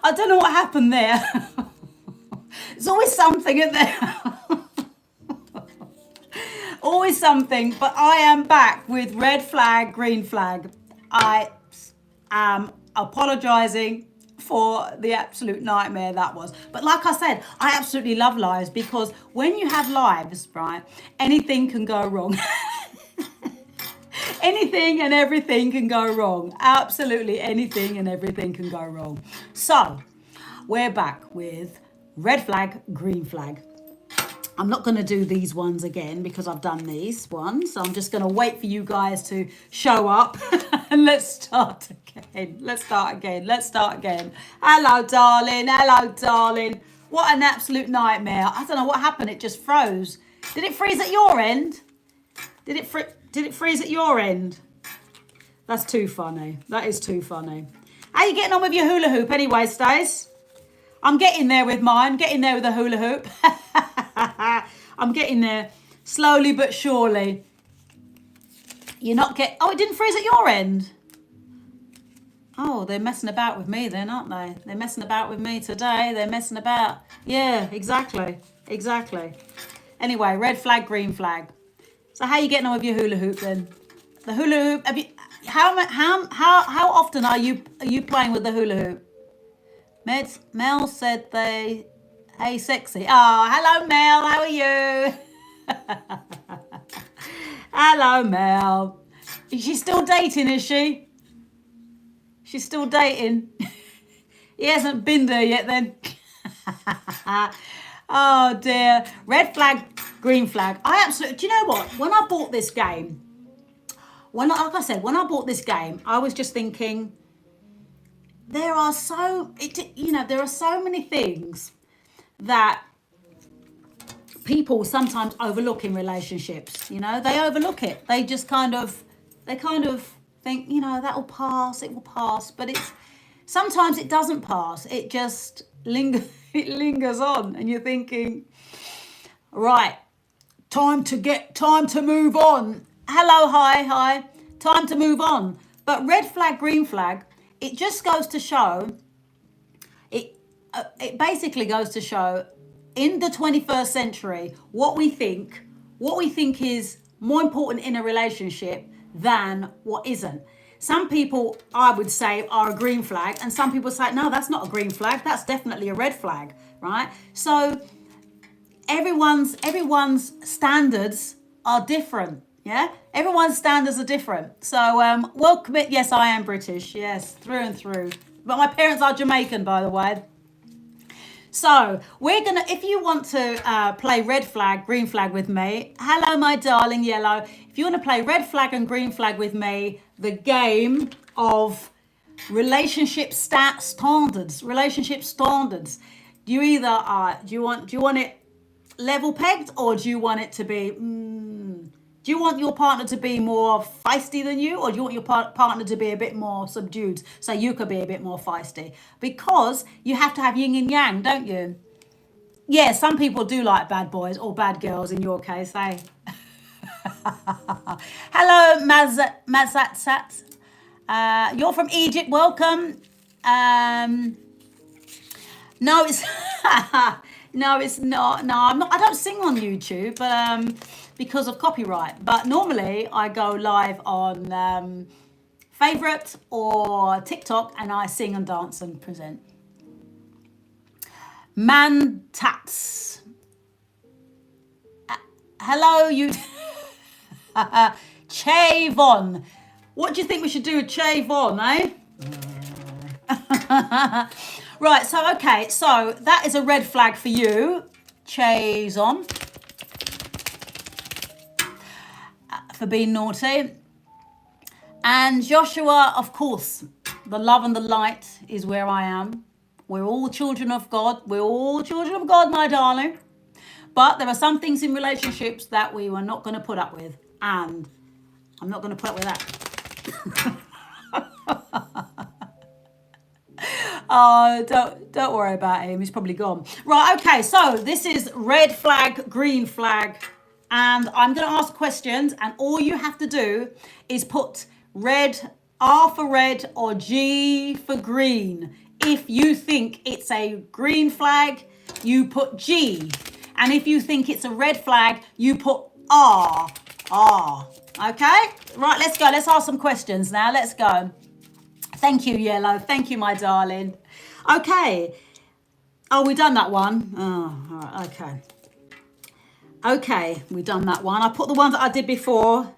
I don't know what happened there. There's always something in there. Always something. But I am back with red flag, green flag. I am apologizing for the absolute nightmare that was. But like I said, I absolutely love lives, because when you have lives, right, anything can go wrong. Anything and everything can go wrong. Absolutely anything and everything can go wrong. So we're back with red flag, green flag. I'm not going to do these ones again because I've done these ones. So I'm just going to wait for you guys to show up. And let's start again. Let's start again. Hello, darling. Hello, darling. What an absolute nightmare. I don't know what happened. It just froze. Did it freeze at your end? Did it freeze at your end? That's too funny. That is too funny. How you getting on with your hula hoop anyway, Stace? I'm getting there with mine. Getting there with the hula hoop. I'm getting there slowly but surely. You're not get. Oh, it didn't freeze at your end. Oh, they're messing about with me then, aren't they? They're messing about with me today. They're messing about. Yeah, exactly. Anyway, red flag, green flag. So how are you getting on with your hula hoop then? The hula hoop. Have you? How often are you playing with the hula hoop? Mel said they. Hey, sexy. Oh, hello, Mel. How are you? Hello, Mel. Is she still dating, is she? She's still dating. He hasn't been there yet then. Oh, dear. Red flag, green flag. I absolutely... Do you know what? When I bought this game, when I bought this game, I was just thinking, there are so many things that people sometimes overlook in relationships. They overlook it. They just kind of think, that'll pass, it will pass. But sometimes it doesn't pass. It just lingers on, and you're thinking, right, time to move on. Hello, hi, time to move on. But red flag, green flag, it just goes to show. It basically goes to show, in the 21st century, what we think is more important in a relationship than what isn't. Some people, I would say, are a green flag, and some people say, no, that's not a green flag, that's definitely a red flag, right? So everyone's standards are different, yeah? Everyone's standards are different. So welcome it. Yes, I am British, yes, through and through. But my parents are Jamaican, by the way. So if you want to play red flag, green flag with me, hello, my darling yellow. If you want to play red flag and green flag with me, the game of relationship standards. Do you want it level pegged, or do you want it to be? Do you want your partner to be more feisty than you, or do you want your partner to be a bit more subdued so you could be a bit more feisty? Because you have to have yin and yang, don't you? Yeah, some people do like bad boys or bad girls in your case, eh? Hello, Mazatsat. You're from Egypt, welcome. No, it's no, it's not. No, I'm not. I don't sing on YouTube, but because of copyright. But normally I go live on Favorite or TikTok, and I sing and dance and present. Mantats. Hello, you. Chavon. What do you think we should do with Chavon, eh? Right, so that is a red flag for you, Chazon, for being naughty. And Joshua, of course, the love and the light is where I am. We're all children of God. My darling. But there are some things in relationships that we were not going to put up with. And I'm not going to put up with that. Oh, don't worry about him. He's probably gone. Right, okay. So this is red flag, green flag. And I'm going to ask questions. And all you have to do is put red, R for red or G for green If you think it's a green flag, you put G. And if you think it's a red flag, you put R. R. Okay? Right, let's go. Let's ask some questions now. Let's go. Thank you, Yellow. Thank you, my darling. Okay. Oh, we done that one. Oh, all right. Okay. Okay, we done that one. I put the ones that I did before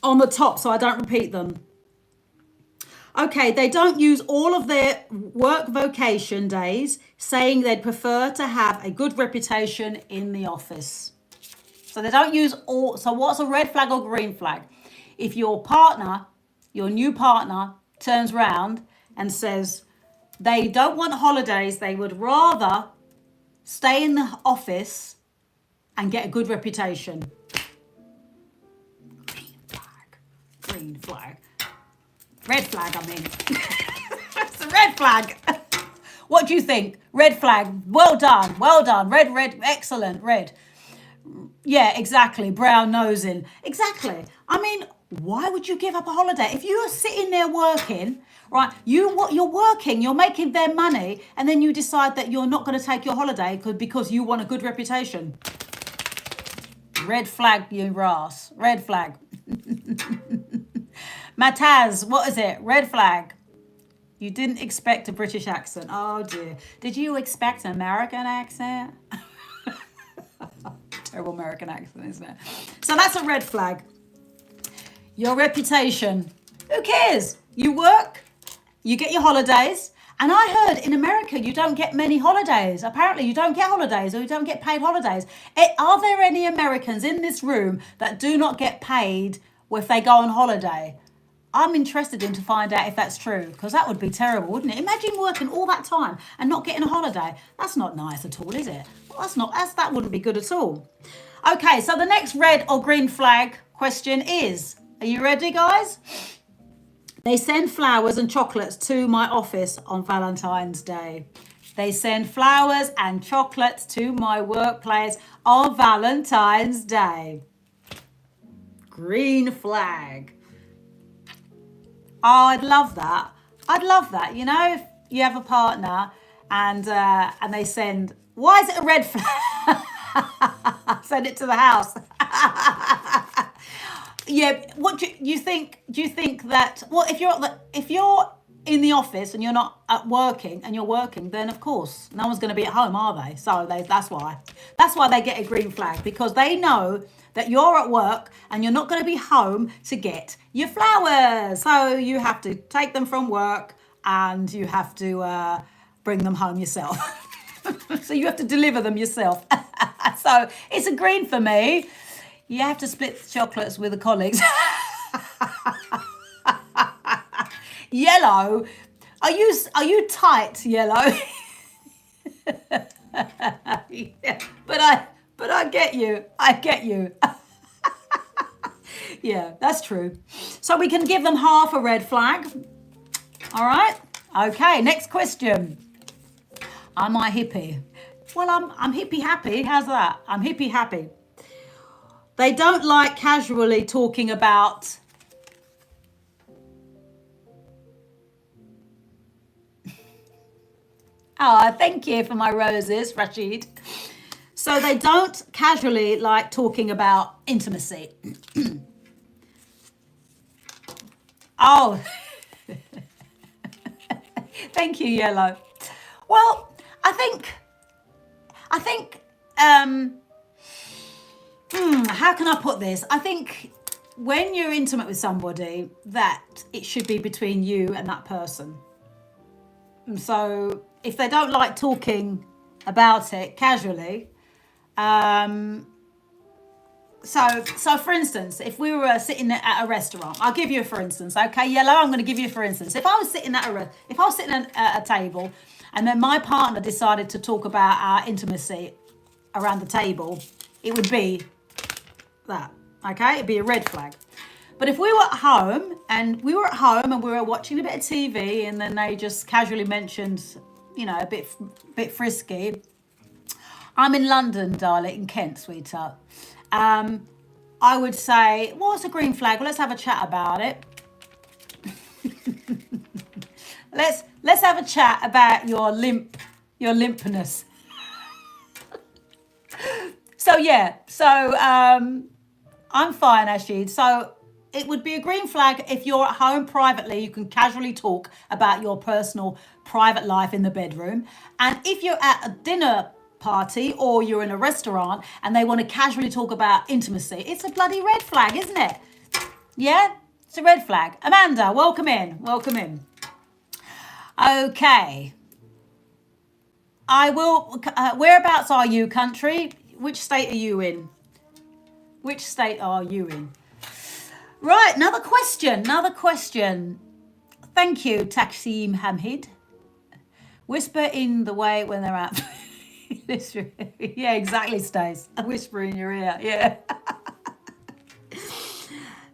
on the top so I don't repeat them. Okay, they don't use all of their work vacation days, saying they'd prefer to have a good reputation in the office. So they don't use all. So what's a red flag or green flag? If your partner, your new partner, turns around and says they don't want holidays, they would rather stay in the office and get a good reputation. Green flag. Green flag. Red flag, I mean. It's a red flag. What do you think? Red flag. Well done. Well done. Red, red. Excellent. Red. Yeah, exactly. Brown nosing. Exactly. I mean, why would you give up a holiday? If you are sitting there working, right, you're working, you're making their money, and then you decide that you're not going to take your holiday because you want a good reputation. Red flag, you ass. Red flag. Mataz, what is it? Red flag. You didn't expect a British accent. Oh dear. Did you expect an American accent? Terrible American accent, isn't it? So that's a red flag. Your reputation. Who cares? You work, you get your holidays. And I heard in America, you don't get many holidays. Apparently, you don't get holidays or you don't get paid holidays. Are there any Americans in this room that do not get paid if they go on holiday? I'm interested in to find out if that's true, because that would be terrible, wouldn't it? Imagine working all that time and not getting a holiday. That's not nice at all, is it? Well, that wouldn't be good at all. Okay, so the next red or green flag question is, are you ready, guys? They send flowers and chocolates to my office on Valentine's Day. They send flowers and chocolates to my workplace on Valentine's Day. Green flag. Oh, I'd love that. I'd love that. You know, if you have a partner and they send, why is it a red flag? Send it to the house. Yeah. What do you think? Do you think that? Well, if you're in the office and you're not working, then of course no one's going to be at home, are they? So that's why they get a green flag, because they know that you're at work and you're not going to be home to get your flowers. So you have to take them from work and you have to bring them home yourself. So you have to deliver them yourself. So it's a green for me. You have to split the chocolates with the colleagues. Yellow, are you tight, Yellow? Yeah, but I get you. I get you. Yeah, that's true. So we can give them half a red flag. All right. Okay. Next question. Am I hippie? Well, I'm hippie happy. How's that? I'm hippie happy. They don't like casually talking about. Oh, thank you for my roses, Rashid. So they don't casually like talking about intimacy. Oh, thank you, Yellow. Well, I think, how can I put this? I think when you're intimate with somebody, that it should be between you and that person. And so if they don't like talking about it casually, So for instance, if we were sitting at a restaurant, I'll give you a for instance, okay, Yellow, I'm going to give you a for instance. If I was sitting at a table and then my partner decided to talk about our intimacy around the table, it would be that, okay? It'd be a red flag. But if we were at home and we were watching a bit of TV and then they just casually mentioned, you know, a bit frisky. I'm in London, darling, in Kent, sweetheart. I would say, well, it's a green flag. Well, let's have a chat about it. Let's have a chat about your limpness. So yeah, I'm fine, Ashid. So it would be a green flag if you're at home privately, you can casually talk about your personal private life in the bedroom. And if you're at a dinner party or you're in a restaurant and they want to casually talk about intimacy, it's a bloody red flag, isn't it? Yeah, it's a red flag. Amanda, welcome in. Welcome in. Okay. I will. Whereabouts are you, country? Which state are you in? Which state are you in? Right, another question. Another question. Thank you, Taksim Hamid. Whisper in the way when they're out. Yeah, exactly, Stace. A whisper in your ear. Yeah.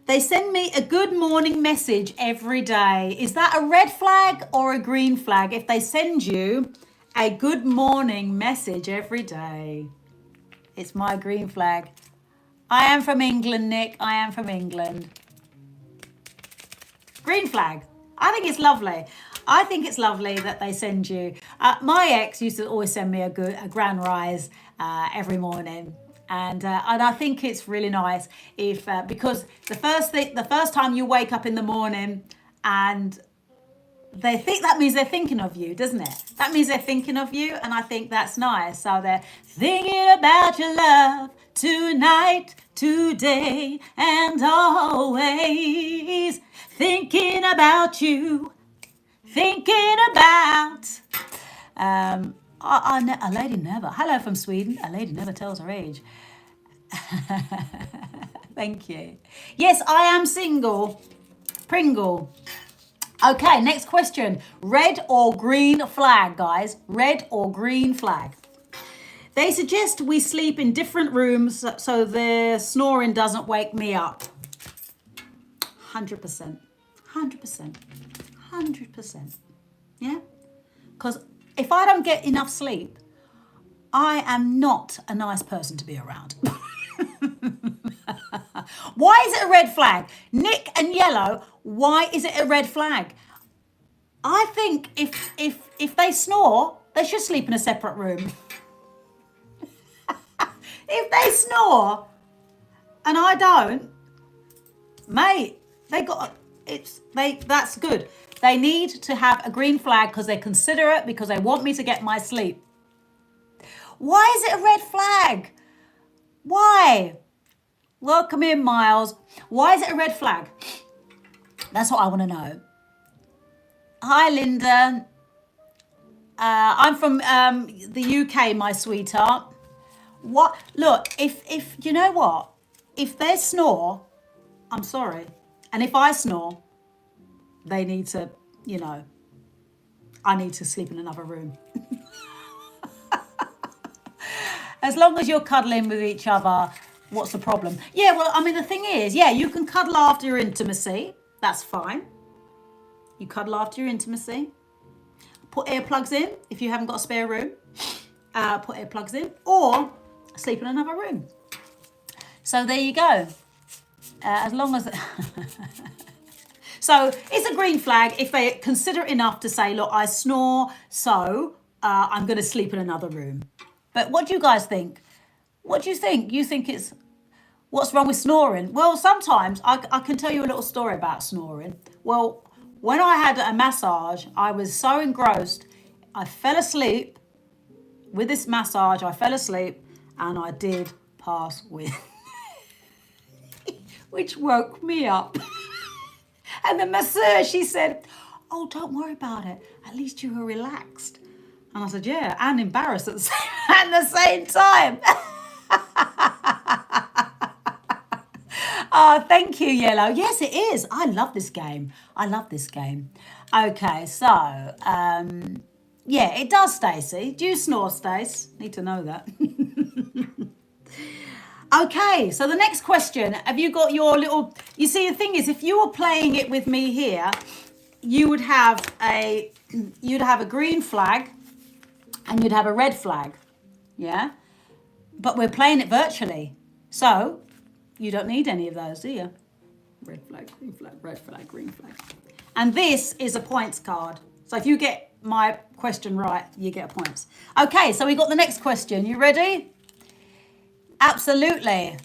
They send me a good morning message every day. Is that a red flag or a green flag if they send you a good morning message every day? It's my green flag. I am from England, Nick. I am from England. Green flag. I think it's lovely. I think it's lovely that they send you. My ex used to always send me a grand rise every morning. And I think it's really nice if because the first time you wake up in the morning and they think, that means they're thinking of you, doesn't it? That means they're thinking of you, and I think that's nice. So they're thinking about your love tonight, today, and always. Thinking about you, thinking about. A lady never. Hello from Sweden. A lady never tells her age. Thank you. Yes, I am single. Pringle. Okay, next question. Red or green flag, guys? Red or green flag? They suggest we sleep in different rooms so their snoring doesn't wake me up. 100%. 100%. 100%. Yeah? Because if I don't get enough sleep, I am not a nice person to be around. Why is it a red flag? Nick and Yellow, why is it a red flag? I think if they snore, they should sleep in a separate room. If they snore and I don't, mate, that's good. They need to have a green flag because they're considerate, because they want me to get my sleep. Why is it a red flag? Why? Welcome in, Miles. Why is it a red flag? That's what I want to know. Hi, Linda. I'm from the UK, my sweetheart. What? Look, if you know what? If they snore, I'm sorry. And if I snore, they need to, I need to sleep in another room. As long as you're cuddling with each other, what's the problem? Yeah, well, I mean, the thing is, yeah, you can cuddle after your intimacy. That's fine. You cuddle after your intimacy. Put earplugs in if you haven't got a spare room. Put earplugs in, or sleep in another room. So there you go. As long as... So it's a green flag if they consider it enough to say, look, I snore, so I'm going to sleep in another room. But what do you guys think? What do you think? You think it's... What's wrong with snoring? Well, sometimes I can tell you a little story about snoring. Well, when I had a massage, I was so engrossed, I fell asleep. With this massage, I fell asleep and I did pass with, which woke me up. And the masseur, she said, oh, don't worry about it. At least you were relaxed. And I said, yeah, and embarrassed at the same time. Oh, thank you, Yellow. Yes, it is. I love this game. I love this game. Okay, so, yeah, it does, Stacey. Do you snore, Stace? Need to know that. Okay, so the next question. Have you got your little... You see, the thing is, if you were playing it with me here, you would have a green flag and you'd have a red flag. Yeah? But we're playing it virtually. So... You don't need any of those, do you? Red flag, green flag, red flag, green flag. And this is a points card. So if you get my question right, you get points. Okay, so we got the next question. You ready? Absolutely.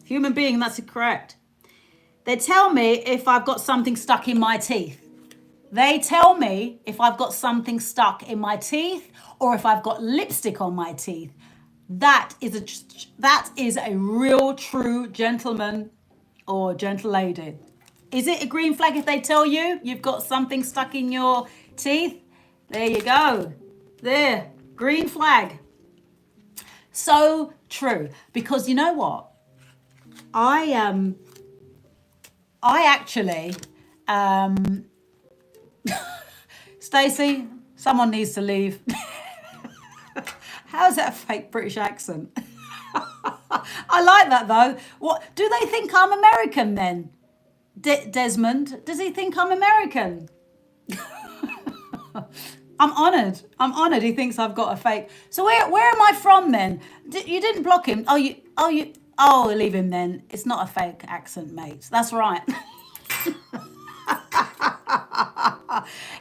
Human being, that's correct. They tell me if I've got something stuck in my teeth. They tell me if I've got something stuck in my teeth or if I've got lipstick on my teeth. That is a real true gentleman or gentle lady. Is it a green flag if they tell you you've got something stuck in your teeth? There you go. There, green flag. So true. Because you know what? I actually, Stacey, someone needs to leave. How's that a fake British accent? I like that though. What do they think I'm American then? Desmond, does he think I'm American? I'm honoured. I'm honoured. He thinks I've got a fake. So where am I from then? You didn't block him. Oh, leave him then. It's not a fake accent, mate. That's right.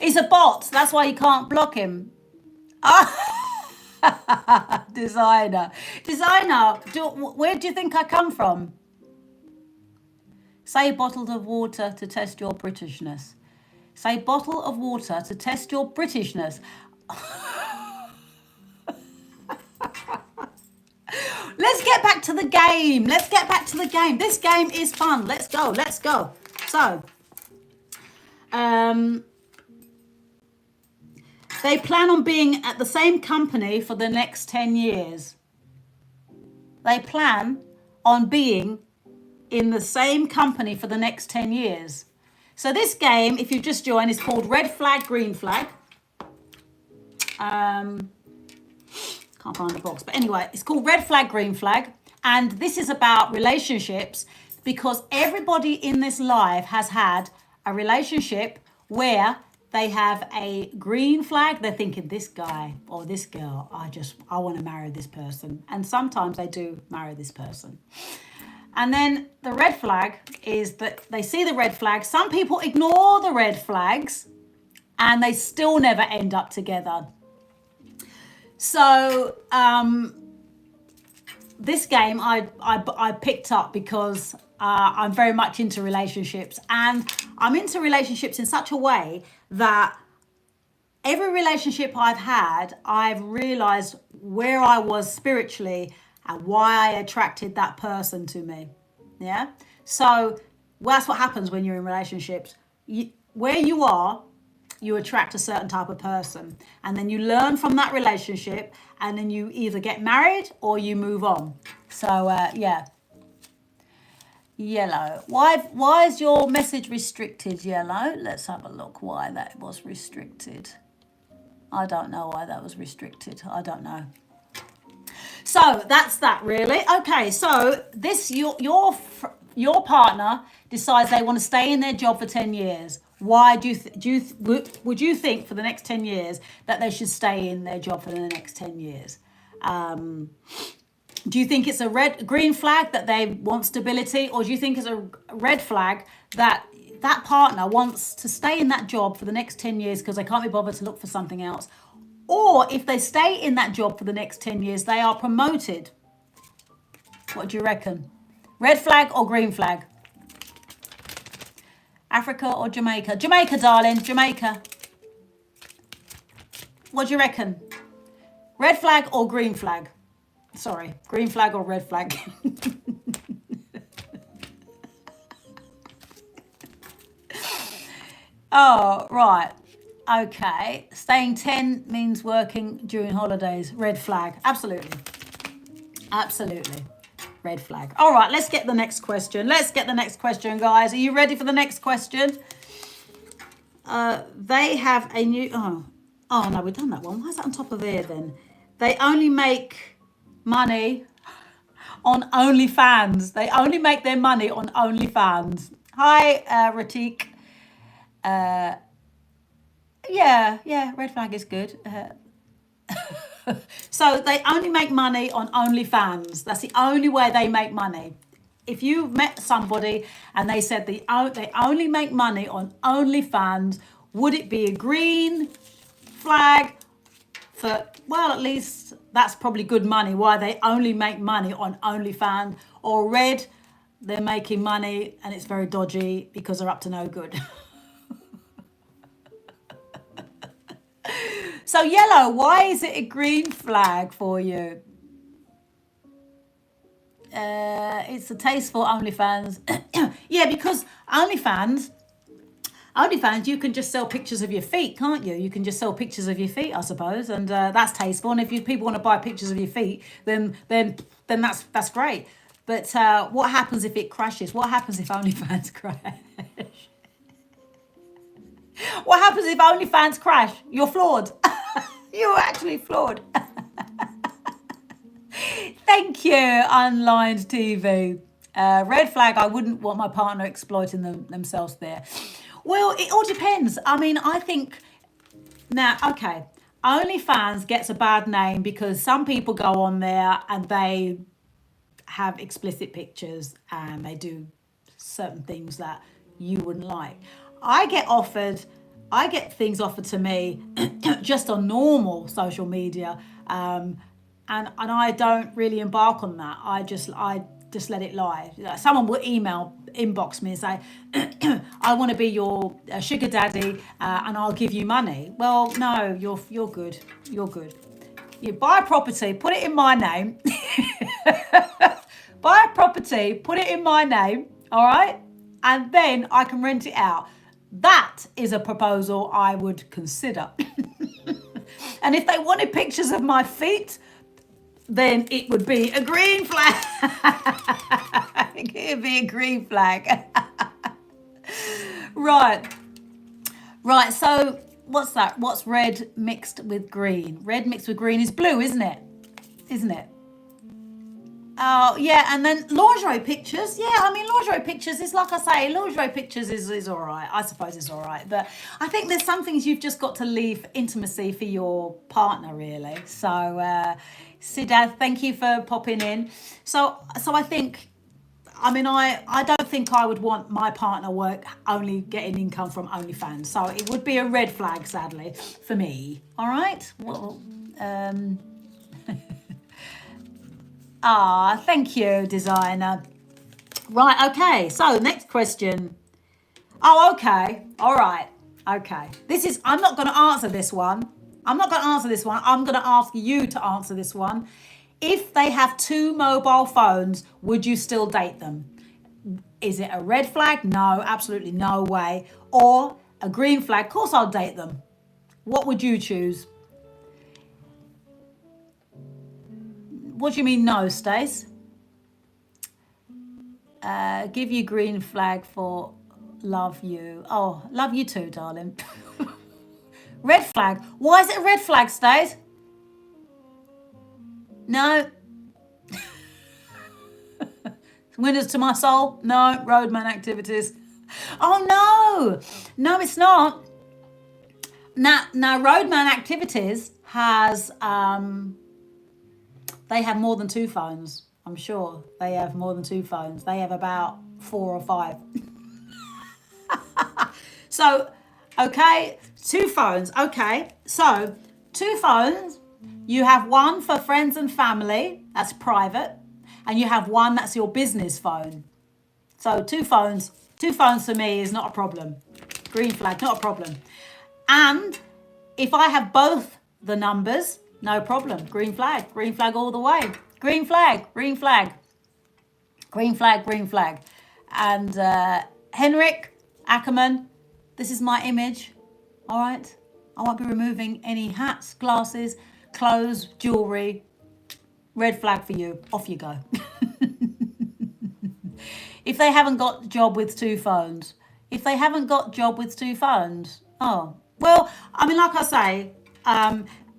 He's a bot. That's why you can't block him. Designer. Where do you think I come from? Say bottled of water to test your Britishness. Say bottle of water to test your Britishness. Let's get back to the game. This game is fun. Let's go. So, they plan on being at the same company for the next 10 years. They plan on being in the same company for the next 10 years. So this game, if you just joined, is called Red Flag, Green Flag. Can't find the box. But anyway, it's called Red Flag, Green Flag. And this is about relationships because everybody in this live has had a relationship where they have a green flag. They're thinking, this guy or this girl, I want to marry this person. And sometimes they do marry this person. And then the red flag is that they see the red flag. Some people ignore the red flags and they still never end up together. So this game I picked up because I'm very much into relationships, and I'm into relationships in such a way that every relationship I've had, I've realized where I was spiritually and why I attracted that person to me. Yeah. So that's what happens when you're in relationships. Where you are, you attract a certain type of person, and then you learn from that relationship, and then you either get married or you move on. So yeah. Yellow. Why is your message restricted, Yellow? Let's have a look why that was restricted. I don't know why that was restricted. I don't know. So that's that really. Okay, so this your partner decides they want to stay in their job for 10 years. Why would you think for the next 10 years that they should stay in their job for the next 10 years? Do you think it's a green flag that they want stability, or do you think it's a red flag that that partner wants to stay in that job for the next 10 years because they can't be bothered to look for something else? Or if they stay in that job for the next 10 years, they are promoted. What do you reckon? Red flag or green flag? Africa or Jamaica? Jamaica, darling, Jamaica. What do you reckon? Red flag or green flag? Sorry, green flag or red flag? Oh, right. Okay. Staying 10 means working during holidays. Red flag. Absolutely. Absolutely. Red flag. All right, let's get the next question. Guys. Are you ready for the next question? They have a new... Oh, no, we've done that one. Why is that on top of there then? They only make money on OnlyFans. They only make their money on OnlyFans. Hi, Ratik. Yeah, red flag is good. So they only make money on OnlyFans. That's the only way they make money. If you met somebody and they said they only make money on OnlyFans, Would it be a green flag for, well, at least that's probably good money, why they only make money on OnlyFans, or red, they're making money and it's very dodgy because they're up to no good. So yellow, why is it a green flag for you? It's a tasteful OnlyFans. Yeah, because OnlyFans, you can just sell pictures of your feet, can't you? You can just sell pictures of your feet, I suppose, and that's tasteful. And if people want to buy pictures of your feet, then that's great. But what happens if it crashes? What happens if OnlyFans crash? What happens if OnlyFans crash? You're flawed. You're actually flawed. Thank you, Unlined TV. Red flag, I wouldn't want my partner exploiting themselves there. Well, it all depends. I mean, I think, now, okay, OnlyFans gets a bad name because some people go on there and they have explicit pictures and they do certain things that you wouldn't like. I get things offered to me just on normal social media, and I don't really embark on that. I just let it lie. Someone will inbox me and say, I want to be your sugar daddy, and I'll give you money. Well, no, you're good. You're good. You buy a property, put it in my name. Buy a property, put it in my name, all right? And then I can rent it out. That is a proposal I would consider. And if they wanted pictures of my feet, then it would be a green flag. It would be a green flag. Right. So what's that? What's red mixed with green? Red mixed with green is blue, isn't it? Oh, yeah, and then lingerie pictures. Yeah, I mean, lingerie pictures is, like I say, lingerie pictures is all right. I suppose it's all right. But I think there's some things you've just got to leave intimacy for your partner, really. So, Siddharth, thank you for popping in. So I think, I mean, I don't think I would want my partner only getting income from OnlyFans. So it would be a red flag, sadly, for me. All right? Well, thank you, designer. Right, okay. So next question. Oh, okay. All right. Okay. I'm not going to answer this one. I'm going to ask you to answer this one. If they have 2 mobile phones, would you still date them? Is it a red flag? No, absolutely no way. Or a green flag? Of course I'll date them. What would you choose? What do you mean no, Stace? Give you green flag for love you. Oh, love you too, darling. Red flag. Why is it a red flag, Stace? No. Winners to my soul? No. Roadman activities. Oh, no. No, it's not. Now Roadman activities has... They have more than 2 phones. I'm sure they have more than 2 phones. They have about 4 or 5. So, okay, 2 phones. Okay, so 2 phones. You have one for friends and family. That's private. And you have one that's your business phone. So 2 phones. 2 phones for me is not a problem. Green flag, not a problem. And if I have both the numbers... No problem. Green flag all the way. Green flag. And Henrik Ackerman, this is my image. All right. I won't be removing any hats, glasses, clothes, jewelry. Red flag for you. Off you go. If they haven't got a job with 2 phones. Oh, well, I mean, like I say,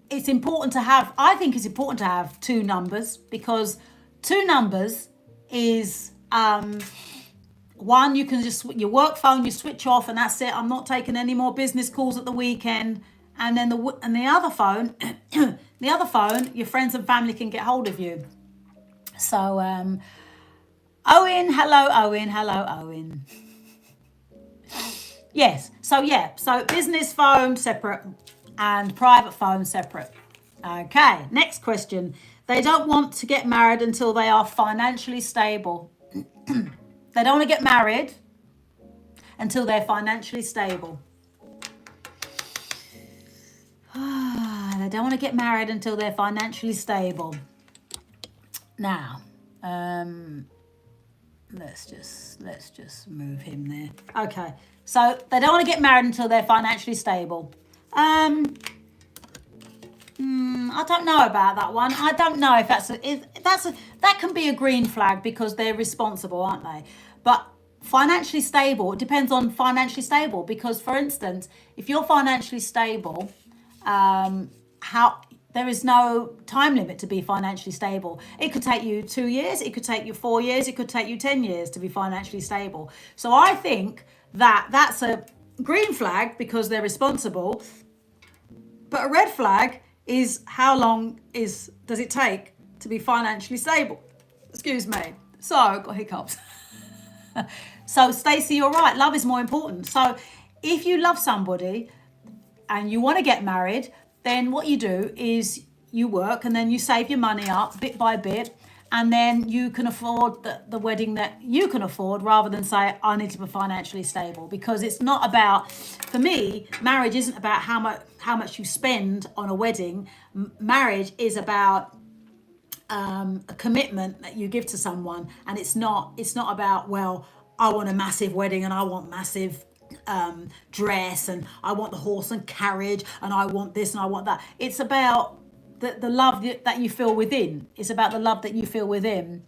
it's important to have, I think it's important to have 2 numbers, because 2 numbers is, one, you can just, your work phone, you switch off and that's it. I'm not taking any more business calls at the weekend. And then the other phone, your friends and family can get hold of you. So, Owen. Yes. So yeah. So business phone separate and private phone separate. Okay. Next question. They don't want to get married until they are financially stable. They don't want to get married until they're financially stable. They don't want to get married until they're financially stable. Now, let's just move him there. Okay, so they don't want to get married until they're financially stable. I don't know about that one. I don't know if that can be a green flag because they're responsible, aren't they? But financially stable, it depends on financially stable, because for instance, if you're financially stable, there is no time limit to be financially stable. It could take you 2 years, it could take you 4 years, it could take you 10 years to be financially stable. So I think that that's a green flag because they're responsible. But a red flag is how long does it take to be financially stable? Excuse me. So I've got hiccups. So Stacey, you're right. Love is more important. So if you love somebody and you want to get married, then what you do is you work and then you save your money up bit by bit, and then you can afford the wedding that you can afford, rather than say, I need to be financially stable. Because it's not about, for me, marriage isn't about how much you spend on a wedding. Marriage is about a commitment that you give to someone, and it's not about, well, I want a massive wedding and I want massive dress and I want the horse and carriage and I want this and I want that. It's about the love that you feel within. It's about the love that you feel within.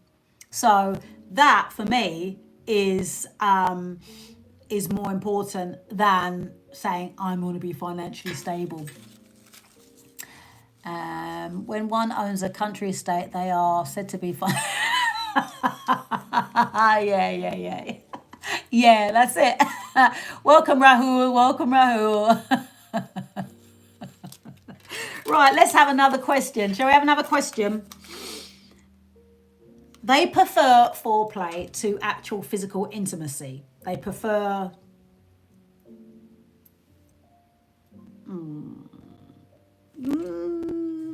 So that for me is more important than saying I'm going to be financially stable. When one owns a country estate, they are said to be yeah. Yeah, that's it. Welcome, Rahul. Right, let's have another question. Shall we have another question? They prefer foreplay to actual physical intimacy. They prefer...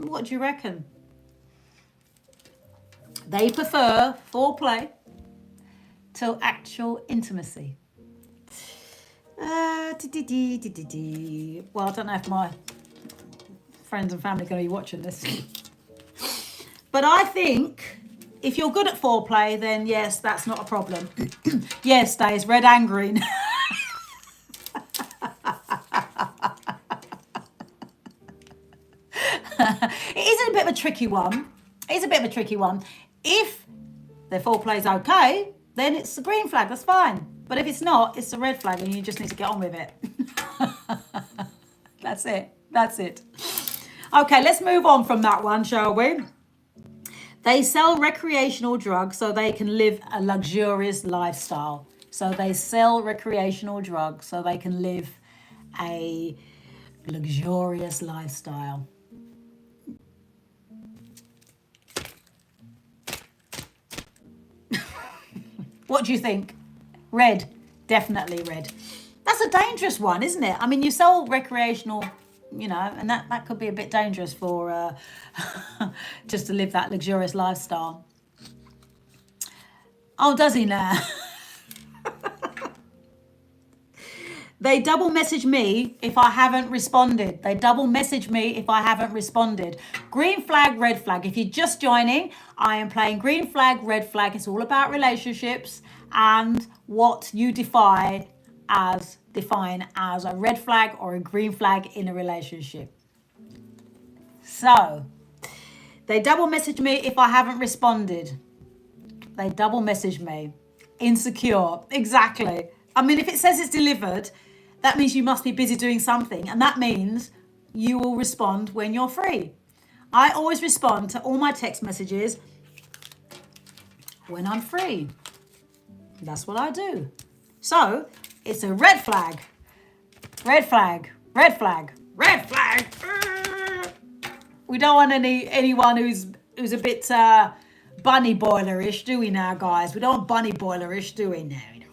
what do you reckon? They prefer foreplay to actual intimacy. Well, I don't know if my friends and family are going to be watching this. But I think if you're good at foreplay, then yes, that's not a problem. Yes, Stays, red and green. It is a bit of a tricky one. If their foreplay's okay, then it's a green flag, that's fine. But if it's not, it's a red flag and you just need to get on with it. That's it. Okay, let's move on from that one, shall we? They sell recreational drugs so they can live a luxurious lifestyle. So they sell recreational drugs so they can live a luxurious lifestyle. What do you think? Red. Definitely red. That's a dangerous one, isn't it? I mean, you sell recreational, and that could be a bit dangerous for just to live that luxurious lifestyle. Oh, does he now? They double message me if I haven't responded. Green flag, red flag. If you're just joining, I am playing green flag, red flag. It's all about relationships and what you define as a red flag or a green flag in a relationship. So, they double message me if I haven't responded. They double message me. Insecure. Exactly. I mean, if it says it's delivered, that means you must be busy doing something. And that means you will respond when you're free. I always respond to all my text messages when I'm free. That's what I do. So it's a red flag. Red flag. Red flag. Red flag. We don't want anyone who's a bit bunny boilerish, do we now, guys? We don't want bunny boilerish, do we? No, we don't.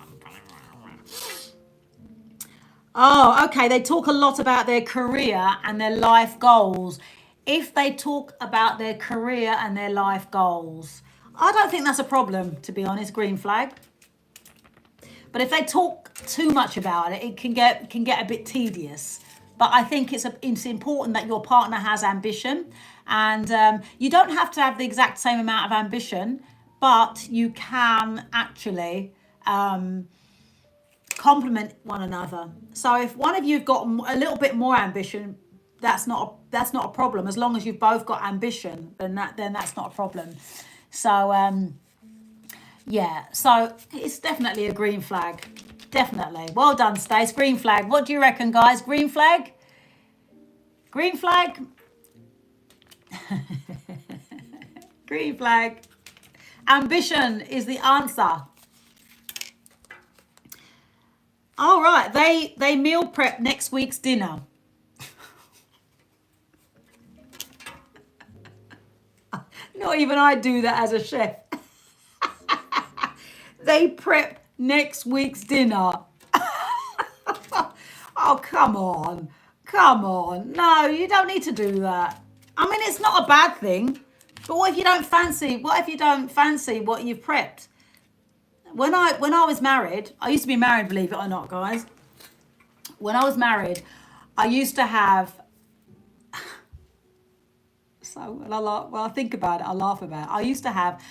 Oh, okay. They talk a lot about their career and their life goals. If they talk about their career and their life goals, I don't think that's a problem, to be honest, green flag. But if they talk too much about it, it can get a bit tedious. But I think it's important that your partner has ambition, and you don't have to have the exact same amount of ambition, but you can actually complement one another. So if one of you've got a little bit more ambition, that's not a problem. As long as you've both got ambition, then that's not a problem. So yeah, so it's definitely a green flag. Definitely. Well done, Stace. Green flag. What do you reckon, guys? Green flag? Green flag? Green flag. Ambition is the answer. All right, they meal prep next week's dinner. Not even I do that as a chef. They prep next week's dinner. Oh, come on. Come on. No, you don't need to do that. I mean, it's not a bad thing. But what if you don't fancy what you've prepped? When I was married, I used to be married, believe it or not, guys. When I was married, I used to have when I think about it, I laugh about it. I used to have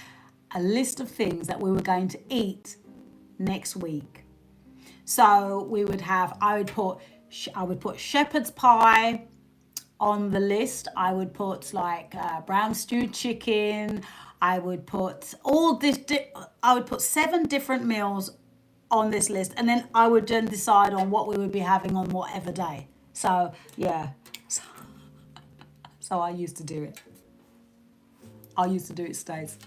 a list of things that we were going to eat next week. So I would put shepherd's pie on the list. I would put like brown stewed chicken. I would put I would put 7 different meals on this list, and then I would then decide on what we would be having on whatever day. So yeah, so I used to do it. Stace.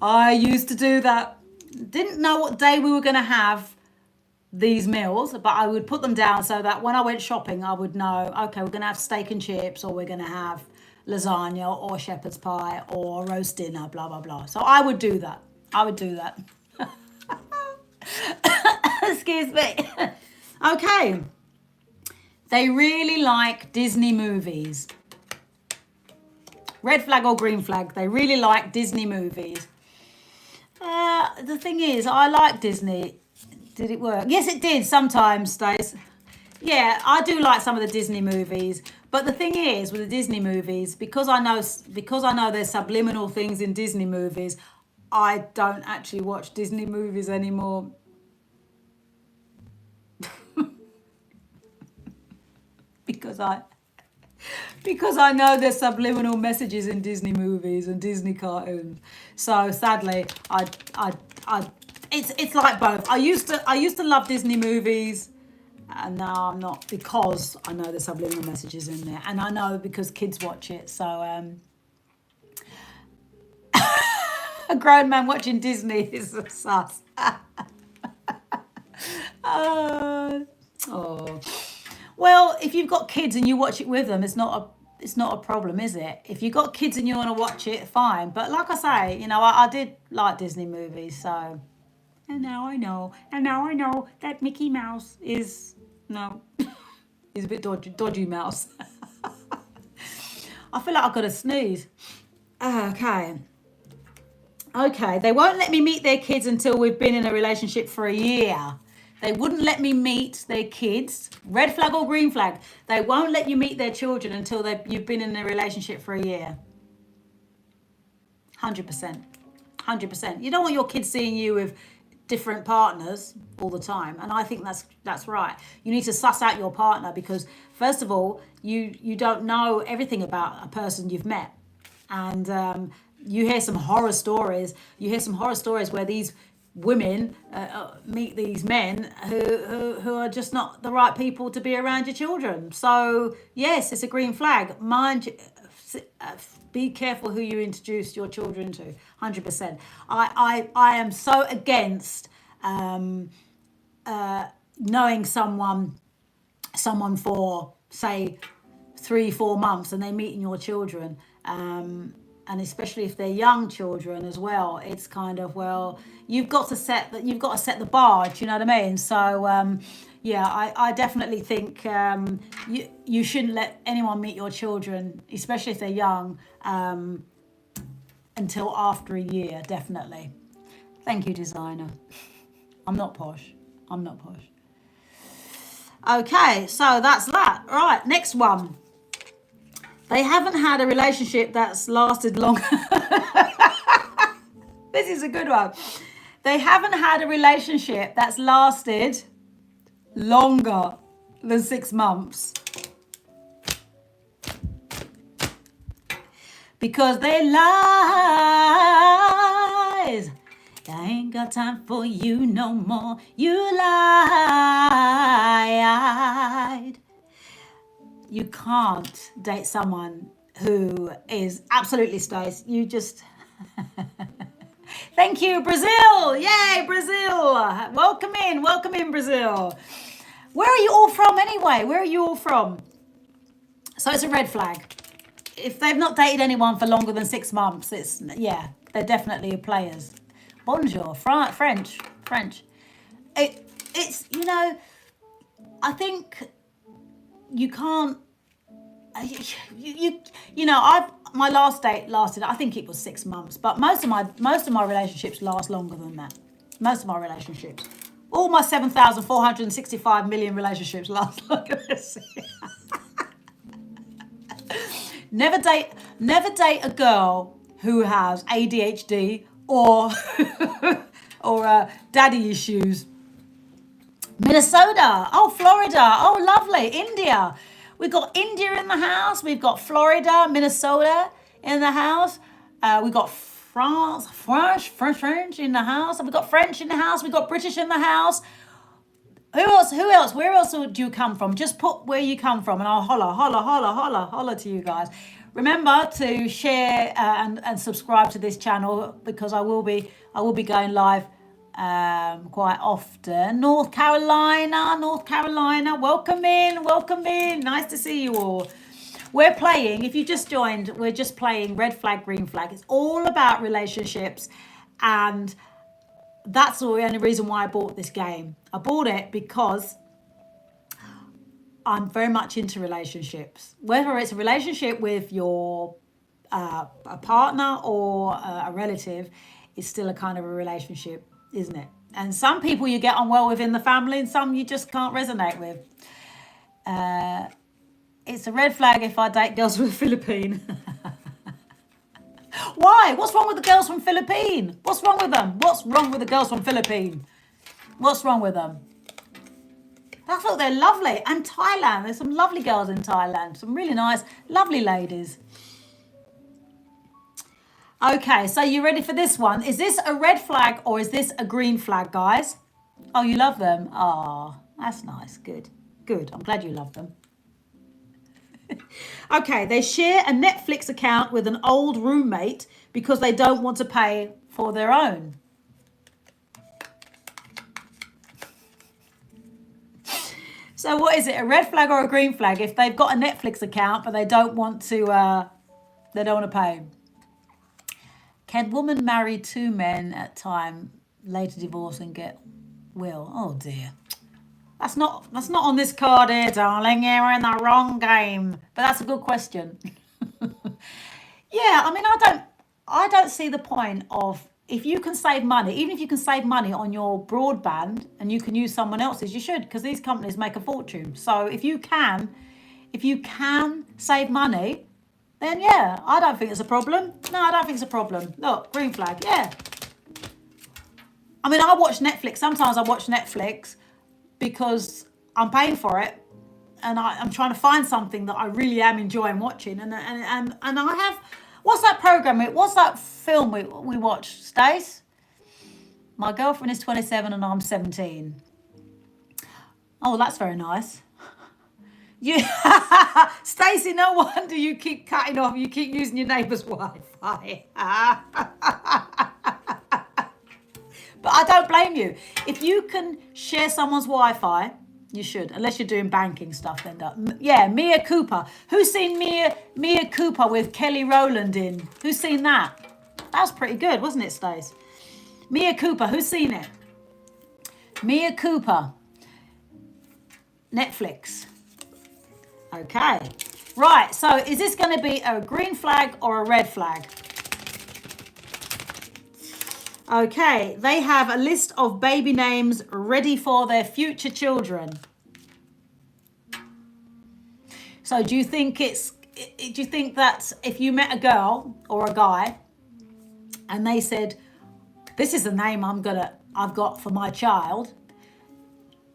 I used to do that. Didn't know what day we were going to have these meals, but I would put them down so that when I went shopping, I would know, okay, we're going to have steak and chips, or we're going to have lasagna, or shepherd's pie, or roast dinner, blah, blah, blah. So I would do that. Excuse me. Okay. They really like Disney movies. Red flag or green flag? They really like Disney movies. The thing is, I like Disney. Did it work? Yes, it did sometimes, Stace. Yeah, I do like some of the Disney movies. But the thing is, with the Disney movies, because I know there's subliminal things in Disney movies, I don't actually watch Disney movies anymore. because I know there's subliminal messages in Disney movies and Disney cartoons. So sadly, it's like both. I used to love Disney movies, and now I'm not, because I know there's subliminal messages in there, and I know because kids watch it. So a grown man watching Disney is a sus. Oh. Well, if you've got kids and you watch it with them, it's not a problem, is it? If you've got kids and you want to watch it, fine. But like I say, I did like Disney movies, so. And now I know that Mickey Mouse is he's a bit dodgy mouse. I feel like I've got to sneeze. Okay. They won't let me meet their kids until we've been in a relationship for a year. They wouldn't let me meet their kids. Red flag or green flag? They won't let you meet their children until you've been in a relationship for a year. 100%. 100%. You don't want your kids seeing you with different partners all the time, and I think that's right. You need to suss out your partner, because first of all, you don't know everything about a person you've met, and you hear some horror stories. Where these women meet these men who are just not the right people to be around your children. So yes, it's a green flag. Be careful who you introduce your children to. 100%. I am so against knowing someone for, say, 3-4 months, and they meeting your children, and especially if they're young children as well. It's kind of, well, you've got to set the bar. Do you know what I mean? So Yeah, I definitely think you shouldn't let anyone meet your children, especially if they're young, until after a year, definitely. Thank you, designer. I'm not posh. I'm not posh. Okay, so that's that. Right, next one. They haven't had a relationship that's lasted long. This is a good one. They haven't had a relationship that's lasted longer than 6 months. Because they lies. I ain't got time for you no more. You lied. You can't date someone who is absolutely stays. You just... Thank you, Brazil. Yay, Brazil. Welcome in, Brazil. Where are you all from anyway? Where are you all from? So it's a red flag. If they've not dated anyone for longer than 6 months, they're definitely players. Bonjour, French. It's, I think you can't, my last date lasted, I think it was 6 months, but most of my relationships last longer than that. Most of my relationships. All my 7,465 million relationships last longer than this. Never date a girl who has ADHD or daddy issues. Minnesota, oh, Florida, oh, lovely. India, we've got India in the house. We've got Florida, Minnesota in the house. We've got French in the house. We've got French in the house. We've got British in the house. Who else? Where else do you come from? Just put where you come from and I'll holler to you guys. Remember to share and subscribe to this channel because I will be going live quite often. North Carolina, welcome in. Nice to see you all. We're playing, if you just joined, we're just playing red flag, green flag. It's all about relationships, and that's the only reason why I bought this game. I bought it because I'm very much into relationships. Whether it's a relationship with your a partner or a relative, it's still a kind of a relationship, isn't it? And some people you get on well with in the family and some you just can't resonate with. It's a red flag if I date girls from the Philippines. Why? What's wrong with the girls from Philippines? What's wrong with them? What's wrong with the girls from Philippines? What's wrong with them? I thought they're lovely. And Thailand. There's some lovely girls in Thailand. Some really nice, lovely ladies. Okay, so you ready for this one? Is this a red flag or is this a green flag, guys? Oh, you love them? Oh, that's nice. Good. I'm glad you love them. Okay, they share a Netflix account with an old roommate because they don't want to pay for their own. So what is it, a red flag or a green flag? If they've got a Netflix account but they don't want to pay. Can woman marry 2 men at time, later divorce and get will? Oh dear. That's not on this card here, darling. You're in the wrong game. But that's a good question. Yeah, I mean, I don't see the point of, if you can save money, even if you can save money on your broadband and you can use someone else's, you should, because these companies make a fortune. So if you can save money, then yeah, I don't think it's a problem. No, I don't think it's a problem. Look, green flag, yeah. I mean, I watch Netflix. Sometimes I watch Netflix because I'm paying for it and I'm trying to find something that I really am enjoying watching. And I have, what's that program? What's that film we watched, Stace? My girlfriend is 27 and I'm 17. Oh, that's very nice. You, Stacey, no wonder you keep cutting off. You keep using your neighbour's Wi-Fi. But I don't blame you. If you can share someone's Wi-Fi, you should, unless you're doing banking stuff. Then yeah, Mia Cooper. Who's seen Mia Cooper with Kelly Rowland in? Who's seen that? That was pretty good, wasn't it, Stace? Mia Cooper. Who's seen it? Mia Cooper. Netflix. Okay. Right, so is this going to be a green flag or a red flag? Okay, they have a list of baby names ready for their future children. So do you think that if you met a girl or a guy and they said, this is the name I've got for my child,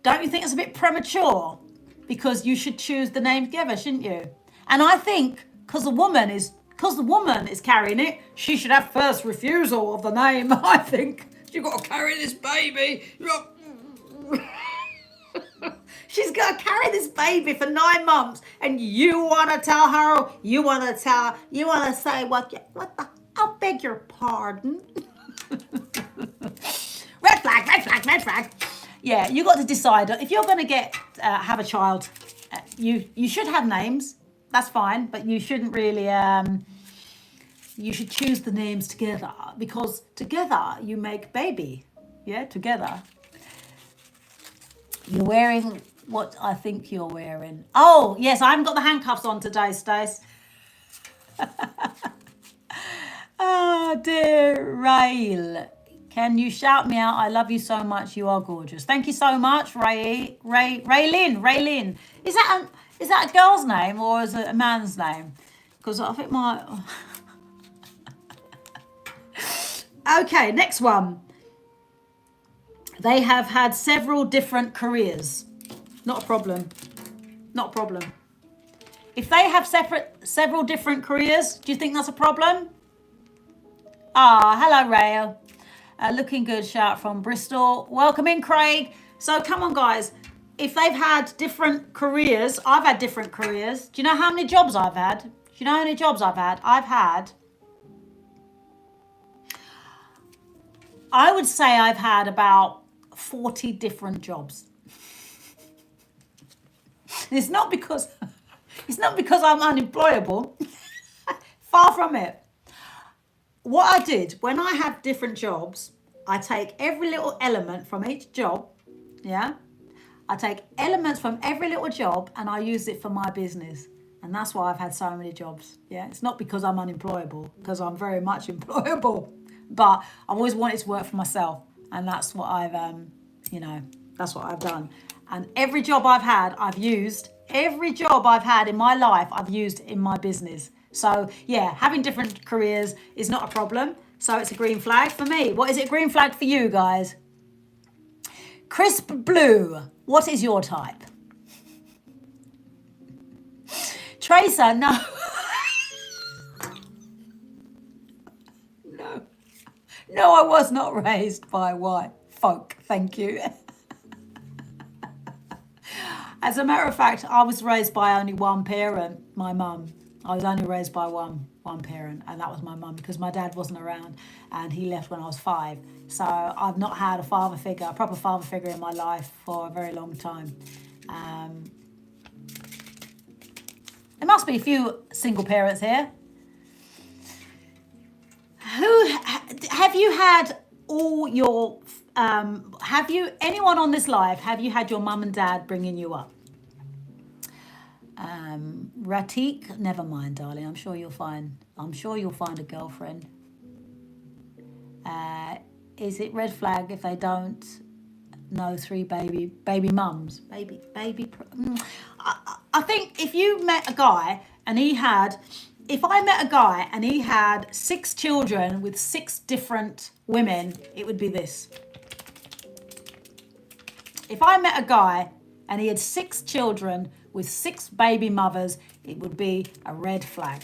don't you think it's a bit premature? Because you should choose the name together, shouldn't you? And I think because the woman is carrying it, she should have first refusal of the name. I think you've got to carry this baby. She's got to carry this baby for 9 months, and you want to tell her, you want to say I beg your pardon. Red flag, red flag, red flag. Yeah, you got to decide if you're going to have a child. You should have names. That's fine, but you shouldn't really. You should choose the names together, because together you make baby. Yeah, together. You're wearing what I think you're wearing. Oh yes, I haven't got the handcuffs on today, Stace. Oh dear, Rail. Can you shout me out? I love you so much. You are gorgeous. Thank you so much, Raylin. Is that a girl's name or is it a man's name? Because I think Okay, next one. They have had several different careers. Not a problem. Not a problem. If they have several different careers, do you think that's a problem? Ah, hello, Rail. Looking good, shout from Bristol. Welcome in, Craig. So come on, guys. If they've had different careers, I've had different careers. Do you know how many jobs I've had? Do you know how many jobs I've had? I would say I've had about 40 different jobs. It's not because I'm unemployable. Far from it. What I did, when I have different jobs, I take every little element from each job, yeah? I take elements from every little job and I use it for my business. And that's why I've had so many jobs, yeah? It's not because I'm unemployable, because I'm very much employable. But I've always wanted to work for myself. And that's what that's what I've done. And every job I've had in my life, I've used in my business. So yeah, having different careers is not a problem. So it's a green flag for me. What is it a green flag for you guys? Crisp blue. What is your type? Tracer, no. No, I was not raised by white folk. Thank you. As a matter of fact, I was raised by only one parent, my mum. I was only raised by one parent, and that was my mum, because my dad wasn't around and he left when I was 5. So I've not had a proper father figure in my life for a very long time. There must be a few single parents here. Have you had anyone on this live, have you had your mum and dad bringing you up? Ratik, never mind, darling. I'm sure you'll find a girlfriend. Is it red flag if they don't know 3 baby mums? I think if you met a guy and if I met a guy and he had 6 children with 6 different women, it would be this. If I met a guy and he had 6 children with 6 baby mothers, it would be a red flag.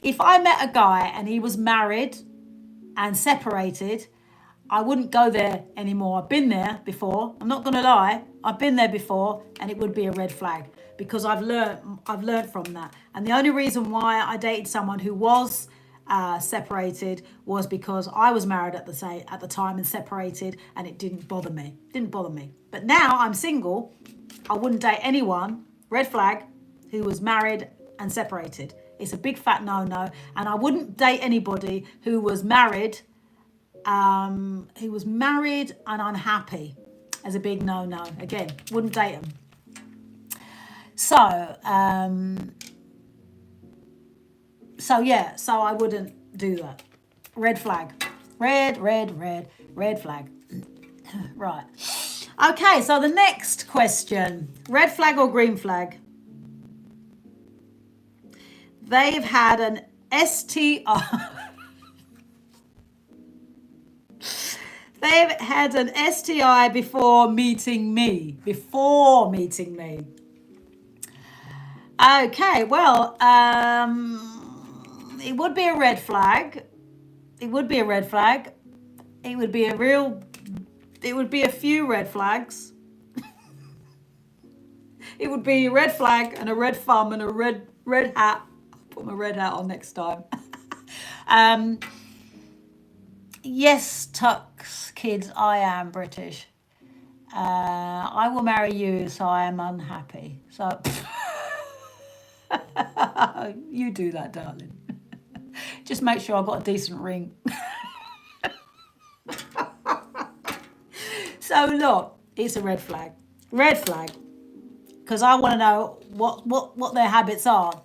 If I met a guy and he was married and separated, I wouldn't go there anymore. I've been there before. I'm not going to lie. I've been there before, and it would be a red flag, because I've learned from that. And the only reason why I dated someone who was separated was because I was married at the time and separated, and it didn't bother me. But now I'm single. I wouldn't date anyone, red flag, who was married and separated. It's a big fat no-no. And I wouldn't date anybody who was married and unhappy. As a big no-no. Again, wouldn't date them. So, so I wouldn't do that. Red flag. Red flag. Right. Okay, so the next question. Red flag or green flag? They've had an STI. They've had an STI before meeting me. Before meeting me. Okay, well, it would be a red flag. It would be a red flag. It would be a few red flags. It would be a red flag and a red thumb and a red hat. I'll put my red hat on next time. Yes, Tux kids, I am British. I will marry you, so I am unhappy. So you do that, darling. Just make sure I've got a decent ring. So look, it's a red flag. Red flag. Because I want to know what their habits are.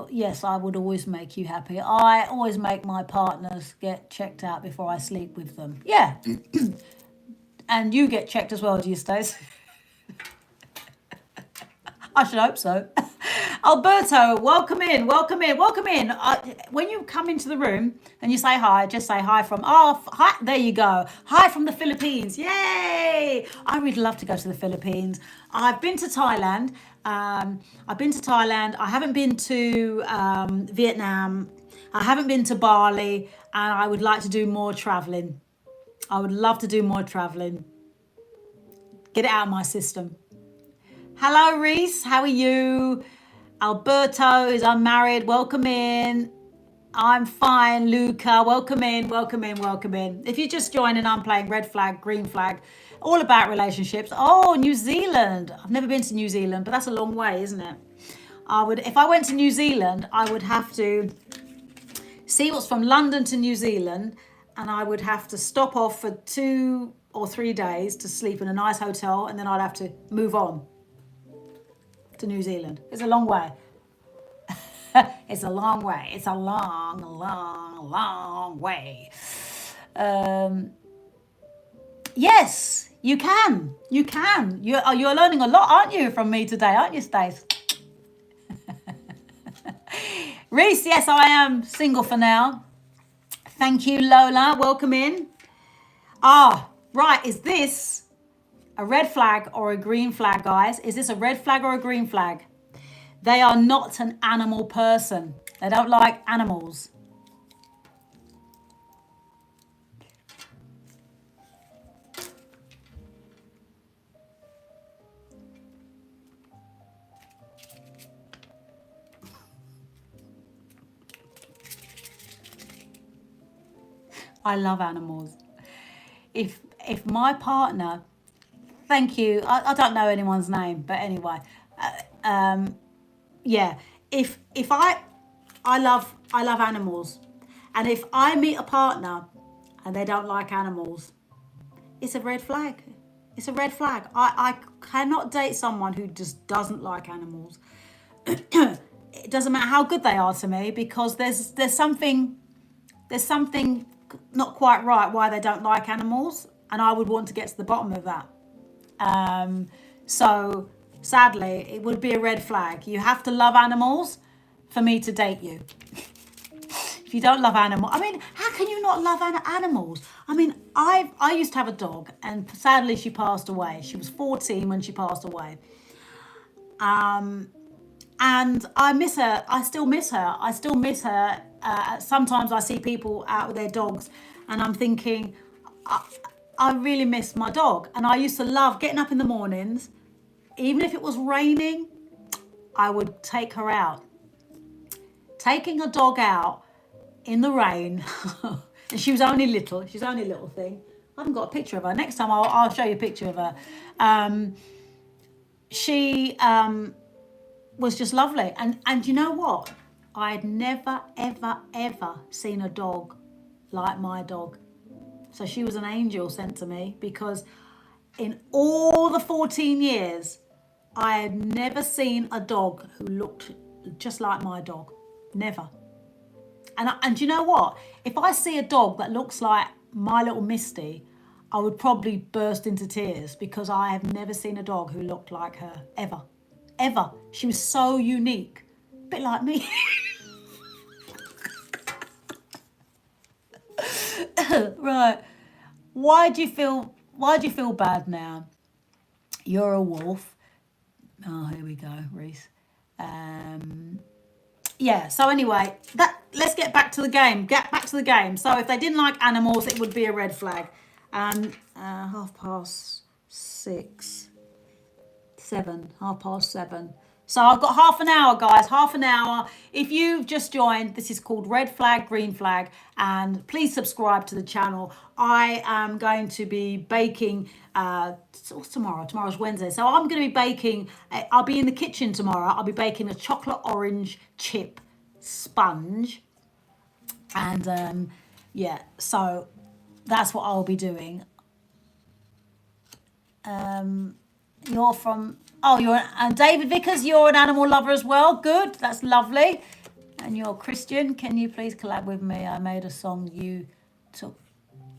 Yes, I would always make you happy. I always make my partners get checked out before I sleep with them. Yeah. And you get checked as well, do you, Stace? I should hope so. Alberto, welcome in. When you come into the room and you say hi, just say hi from, hi, there you go. Hi from the Philippines. Yay! I really love to go to the Philippines. I've been to Thailand. I haven't been to Vietnam. I haven't been to Bali. And I would like to do more traveling. I would love to do more traveling. Get it out of my system. Hello, Reese. How are you? Alberto is unmarried. Welcome in. I'm fine, Luca. Welcome in. If you're just joining, I'm playing red flag, green flag, all about relationships. Oh, New Zealand. I've never been to New Zealand, but that's a long way, isn't it? If I went to New Zealand, I would have to see what's from London to New Zealand, and I would have to stop off for 2 or 3 days to sleep in a nice hotel, and then I'd have to move on to New Zealand. It's a long way. It's a long way. It's a long, long, long way. Yes, you can. You're learning a lot, aren't you, from me today, aren't you, Stace? Reese, yes, I am single for now. Thank you, Lola. Welcome in. Right. Is this a red flag or a green flag, guys? Is this a red flag or a green flag? They are not an animal person. They don't like animals. I love animals. If my partner, thank you, I don't know anyone's name, but anyway, yeah, if I love animals, and if I meet a partner and they don't like animals, it's a red flag. It's a red flag. I cannot date someone who just doesn't like animals. It doesn't matter how good they are to me, because there's something not quite right why they don't like animals, and I would want to get to the bottom of that. So sadly, it would be a red flag. You have to love animals for me to date you. If you don't love animals, I mean, how can you not love animals? I mean, I used to have a dog, and sadly she passed away. She was 14 when she passed away. And I miss her. I still miss her. Sometimes I see people out with their dogs, and I'm thinking, I really miss my dog. And I used to love getting up in the mornings, even if it was raining, I would take her out. Taking a dog out in the rain, and she was only little. She's only a little thing. I haven't got a picture of her. Next time I'll show you a picture of her. She was just lovely. And you know what? I'd never, ever, ever seen a dog like my dog. So she was an angel sent to me, because in all the 14 years, I had never seen a dog who looked just like my dog. Never. And you know what? If I see a dog that looks like my little Misty, I would probably burst into tears because I have never seen a dog who looked like her, ever. Ever. She was so unique. A bit like me. Right. Why do you feel bad now? You're a wolf. Oh, here we go, Reese. Yeah, so anyway, let's get back to the game. Get back to the game. So if they didn't like animals, it would be a red flag. And 6:30, 7:30. So I've got half an hour, guys, half an hour. If you've just joined, this is called Red Flag, Green Flag, and please subscribe to the channel. I am going to be baking, what's tomorrow? Tomorrow's Wednesday. So I'm going to be baking, I'll be in the kitchen tomorrow. I'll be baking a chocolate orange chip sponge. And yeah, so that's what I'll be doing. You're from... Oh, and David Vickers, you're an animal lover as well. Good, that's lovely. And you're Christian. Can you please collab with me? I made a song. You took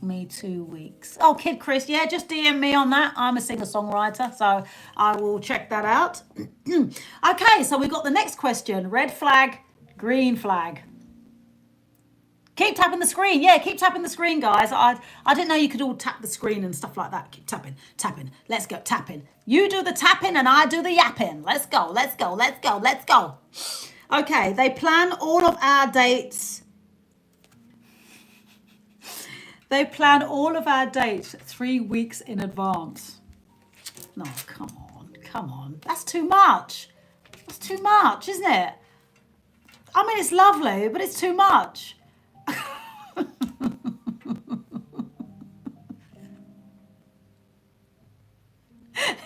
me 2 weeks. Oh, Kid Chris, yeah, just DM me on that. I'm a singer-songwriter, so I will check that out. Okay, so we've got the next question. Red flag, green flag. Keep tapping the screen. Yeah, keep tapping the screen, guys. I didn't know you could all tap the screen and stuff like that. Keep tapping, tapping. Let's go, tapping. You do the tapping and I do the yapping. Let's go, let's go, let's go, let's go. Okay, they plan all of our dates. They plan all of our dates 3 weeks in advance. No, come on. That's too much. That's too much, isn't it? I mean, it's lovely, but it's too much.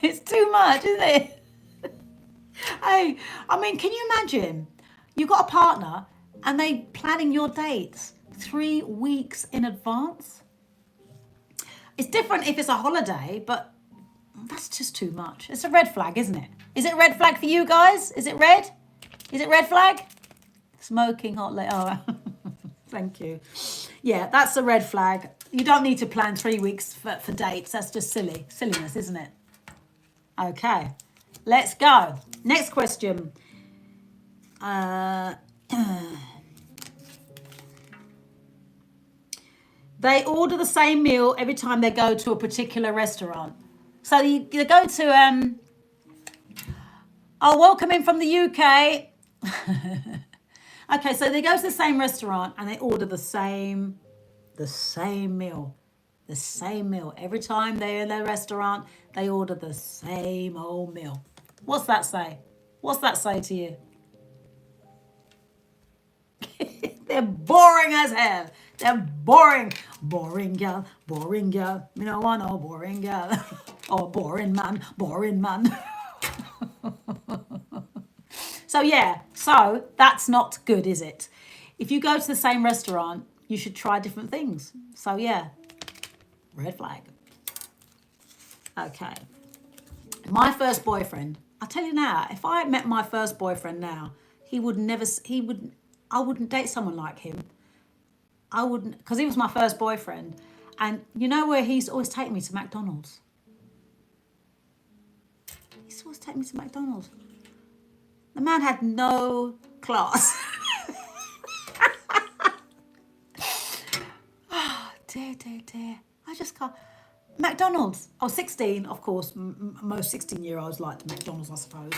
It's too much, isn't it? Hey, I mean, can you imagine? You've got a partner and they planning your dates 3 weeks in advance. It's different if it's a holiday, but that's just too much. It's a red flag, isn't it? Is it a red flag for you guys? Is it red? Is it red flag? Smoking hot late. Oh, thank you. Yeah, that's a red flag. You don't need to plan 3 weeks for dates. That's just silliness, isn't it? Okay, let's go. Next question. They order the same meal every time they go to a particular restaurant. So you go to, welcome in from the UK. Okay, so they go to the same restaurant and they order the same meal. The same meal. Every time they're in their restaurant, they order the same old meal. What's that say? What's that say to you? They're boring as hell. They're boring. Boring girl. Boring girl. You know, I know boring girl. Oh, boring man. Boring man. So yeah, so that's not good, is it? If you go to the same restaurant, you should try different things. So yeah, red flag. Okay. My first boyfriend, I'll tell you now, if I met my first boyfriend now, I wouldn't date someone like him. I wouldn't, because he was my first boyfriend. And you know where he's always taking me to McDonald's? He's always taking me to McDonald's. The man had no class. Oh, dear. I just can't. McDonald's. I was 16, of course. Most 16-year-olds like McDonald's, I suppose.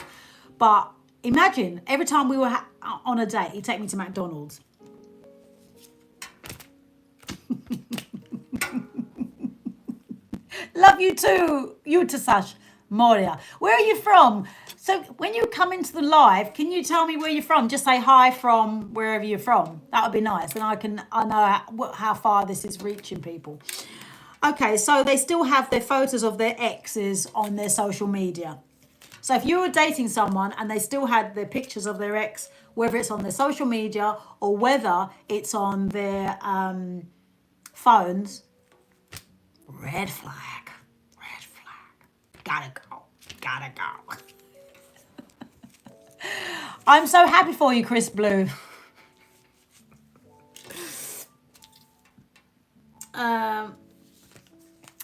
But imagine, every time we were on a date, he'd take me to McDonald's. Love you too, Sash Moria. Where are you from? So when you come into the live, can you tell me where you're from? Just say hi from wherever you're from. That would be nice. And I know how far this is reaching people. Okay, so they still have their photos of their exes on their social media. So if you were dating someone and they still had their pictures of their ex, whether it's on their social media or whether it's on their phones, red flag. Gotta go. Gotta go. I'm so happy for you, Chris Blue.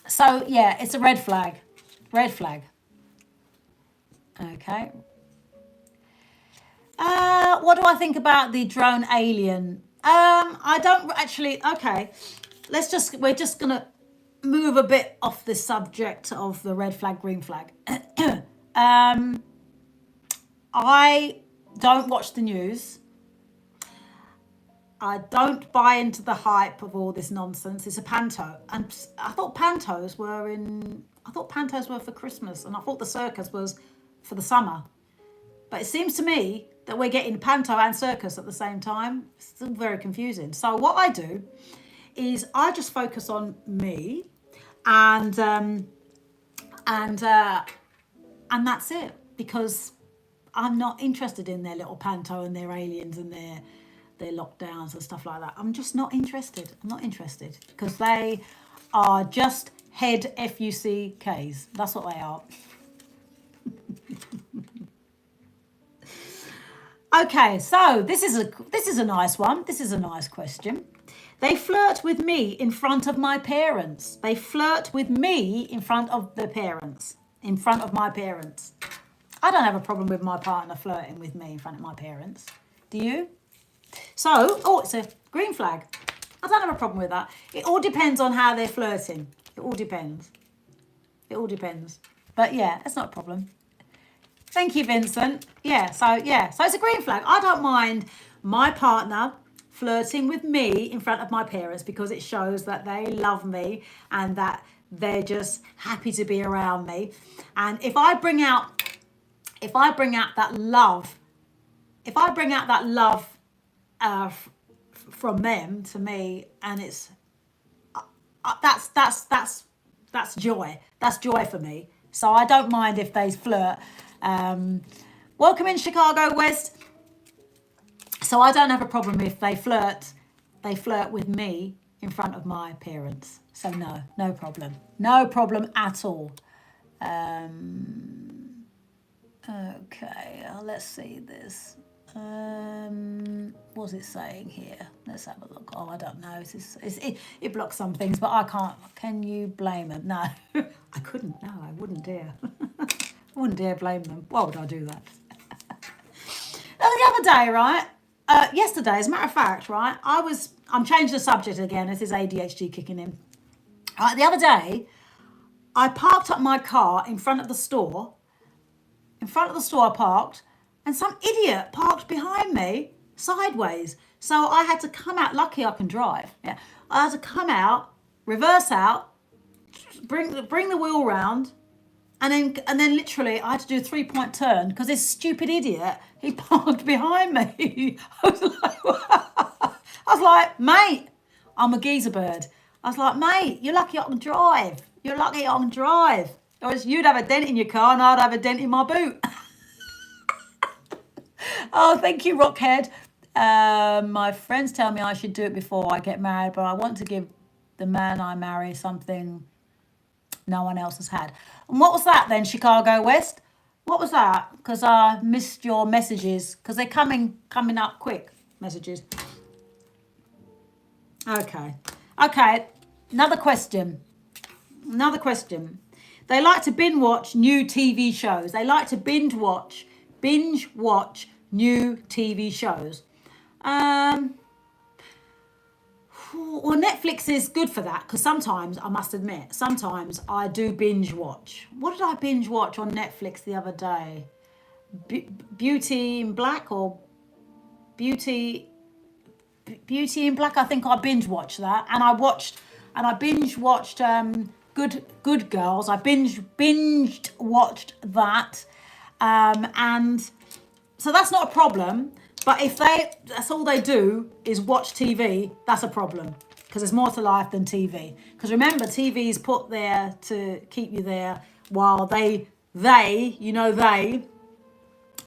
So, yeah, it's a red flag. Red flag. Okay. What do I think about the drone alien? I don't actually. Okay, we're just gonna move a bit off the subject of the red flag, green flag. I don't watch the news. I don't buy into the hype of all this nonsense. It's a panto, and I thought pantos were for Christmas, and I thought the circus was for the summer. But it seems to me that we're getting panto and circus at the same time. It's still very confusing. So what I do is I just focus on me, and that's it, because I'm not interested in their little panto and their aliens and their lockdowns and stuff like that. I'm just not interested. I'm not interested because they are just head FUCKs. That's what they are. Okay, so this is a nice one. This is a nice question. They flirt with me in front of my parents. They flirt with me in front of the parents. In front of my parents. I don't have a problem with my partner flirting with me in front of my parents. Do you? So, it's a green flag. I don't have a problem with that. It all depends on how they're flirting. It all depends. It all depends. But yeah, that's not a problem. Thank you, Vincent. So it's a green flag. I don't mind my partner flirting with me in front of my parents because it shows that they love me and that they're just happy to be around me. And if I bring out that love, from them to me, and it's that's joy. That's joy for me. So I don't mind if they flirt. Welcome in, Chicago West. So I don't have a problem if they flirt with me in front of my parents. So no problem. No problem at all. Okay, let's see this. What's it saying here? Let's have a look. Oh, I don't know. It blocks some things, but I can't. Can you blame them? No, I couldn't. No, I wouldn't dare. I wouldn't dare blame them. Why would I do that? Now, the other day, right? Yesterday, as a matter of fact, right? I'm changing the subject again. This is ADHD kicking in. Right, the other day, I parked up my car in front of the store. In front of the store, I parked, and some idiot parked behind me sideways. So I had to come out. Lucky I can drive. Yeah, I had to come out, reverse out, bring the wheel round. And then literally I had to do a 3-point turn because this stupid idiot, he parked behind me. I was like, mate, I'm a geezer bird. I was like, mate, you're lucky I can drive. You're lucky I can drive. Or else you'd have a dent in your car and I'd have a dent in my boot. Oh, thank you, Rockhead. My friends tell me I should do it before I get married, but I want to give the man I marry something no one else has had. And what was that then, Chicago West? What was that? Because I missed your messages, because they're coming up quick, messages. Okay. Another question. They like to binge watch new TV shows. They like to binge watch new TV shows. Well, Netflix is good for that, because sometimes, I must admit, sometimes I do binge watch. What did I binge watch on Netflix the other day? Beauty in Black or Beauty in Black? I think I binge watched that, and I binge watched Good Girls. I binged watched that, and so that's not a problem. But if that's all they do is watch TV, that's a problem, because there's more to life than TV. Because remember, TV is put there to keep you there while they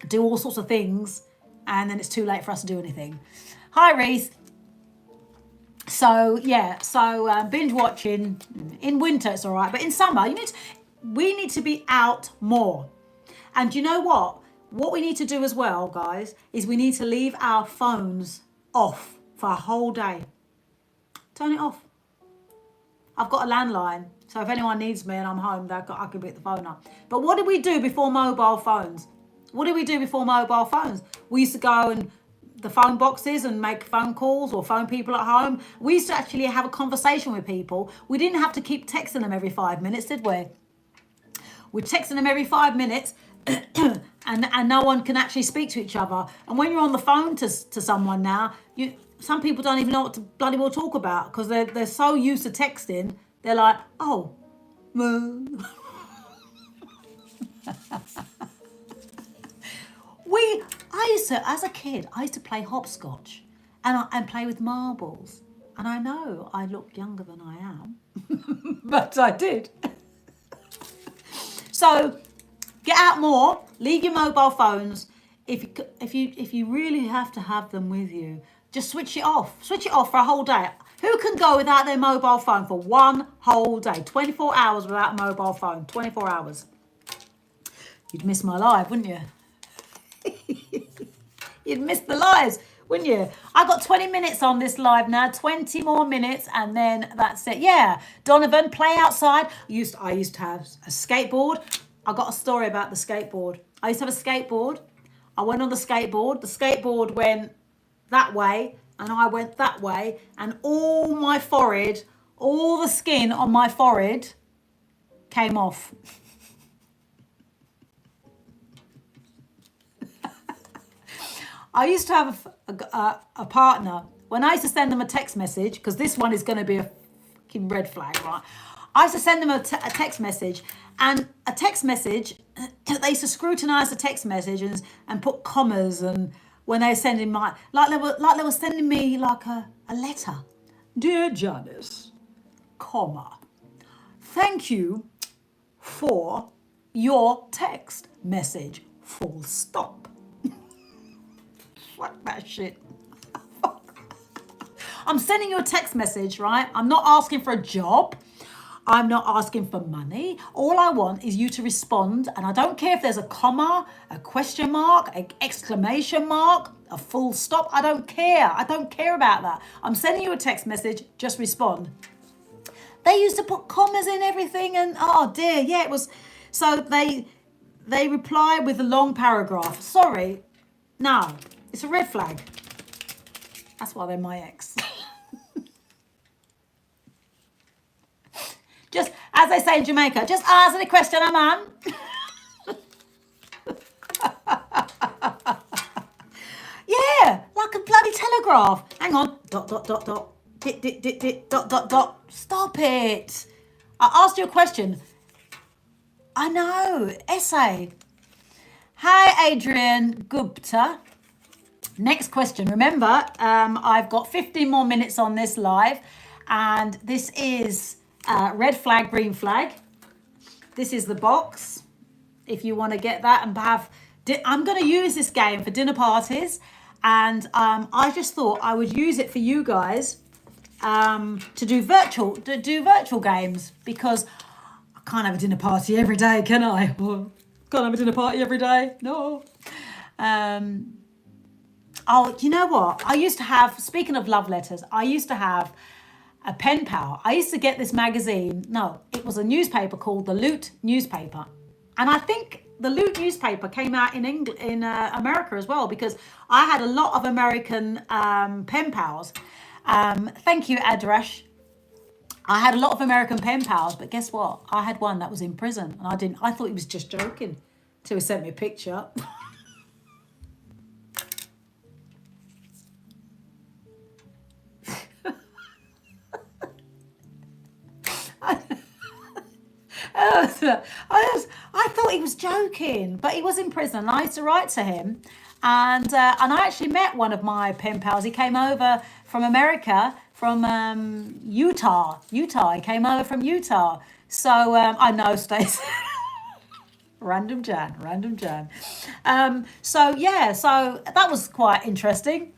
do all sorts of things, and then it's too late for us to do anything. Hi, Reese. So binge watching in winter it's all right, but in summer we need to be out more. And you know what? What we need to do as well, guys, is we need to leave our phones off for a whole day. Turn it off. I've got a landline, so if anyone needs me and I'm home, I can pick the phone up. But what did we do before mobile phones? What did we do before mobile phones? We used to go and the phone boxes and make phone calls or phone people at home. We used to actually have a conversation with people. We didn't have to keep texting them every 5 minutes, did we? We're texting them every 5 minutes and no one can actually speak to each other. And when you're on the phone to someone now, some people don't even know what to bloody well talk about because they're so used to texting. They're like, oh, I used to, as a kid, I used to play hopscotch and play with marbles. And I know I look younger than I am, but I did. So get out more, leave your mobile phones. If you really have to have them with you, just switch it off. Switch it off for a whole day. Who can go without their mobile phone for one whole day? 24 hours without a mobile phone. 24 hours. You'd miss my live, wouldn't you? You'd miss the lives, wouldn't you? I got 20 minutes on this live now, 20 more minutes, and then that's it. Yeah, Donovan, play outside. I used to have a skateboard. I got a story about the skateboard. I used to have a skateboard. I went on the skateboard. The skateboard went that way, and I went that way, and all my forehead, all the skin on my forehead came off. I used to have a partner. When I used to send them a text message, because this one is going to be a fucking red flag, right? I used to send them a text message, and a text message, they used to scrutinize the text message and put commas, and when they were sending like they were sending me like a letter. Dear Janice, comma, thank you for your text message, full stop. Fuck that shit. I'm sending you a text message, right? I'm not asking for a job. I'm not asking for money. All I want is you to respond. And I don't care if there's a comma, a question mark, an exclamation mark, a full stop. I don't care. I don't care about that. I'm sending you a text message. Just respond. They used to put commas in everything. And oh dear, yeah, it was. So they reply with a long paragraph. Sorry. No, it's a red flag. That's why they're my ex. Just, as they say in Jamaica, just answer the question, I'm on. Yeah, like a bloody telegraph. Hang on. Dot, dot, dot, dot. Dit, dit, dit, dit, dot, dot, dot. Stop it. I asked you a question. I know. Essay. Hi, Adrian Gupta. Next question. Remember, I've got 15 more minutes on this live, and this is red flag, green flag. This is the box. If you want to get that and have, I'm going to use this game for dinner parties, and I just thought I would use it for you guys to do virtual games, because I can't have a dinner party every day, can I? Can't have a dinner party every day. No. Oh, you know what? I used to have, speaking of love letters, I used to have a pen pal. I used to get this magazine. No, it was a newspaper called the Loot newspaper. And I think the Loot newspaper came out in America as well, because I had a lot of American pen pals. Thank you, Adrash. I had a lot of American pen pals, but guess what? I had one that was in prison, and I thought he was just joking till he sent me a picture. I thought he was joking, but he was in prison. I used to write to him, and I actually met one of my pen pals. He came over from America, from Utah. He came over from Utah. So I know, Stacey. Random Jan. So that was quite interesting.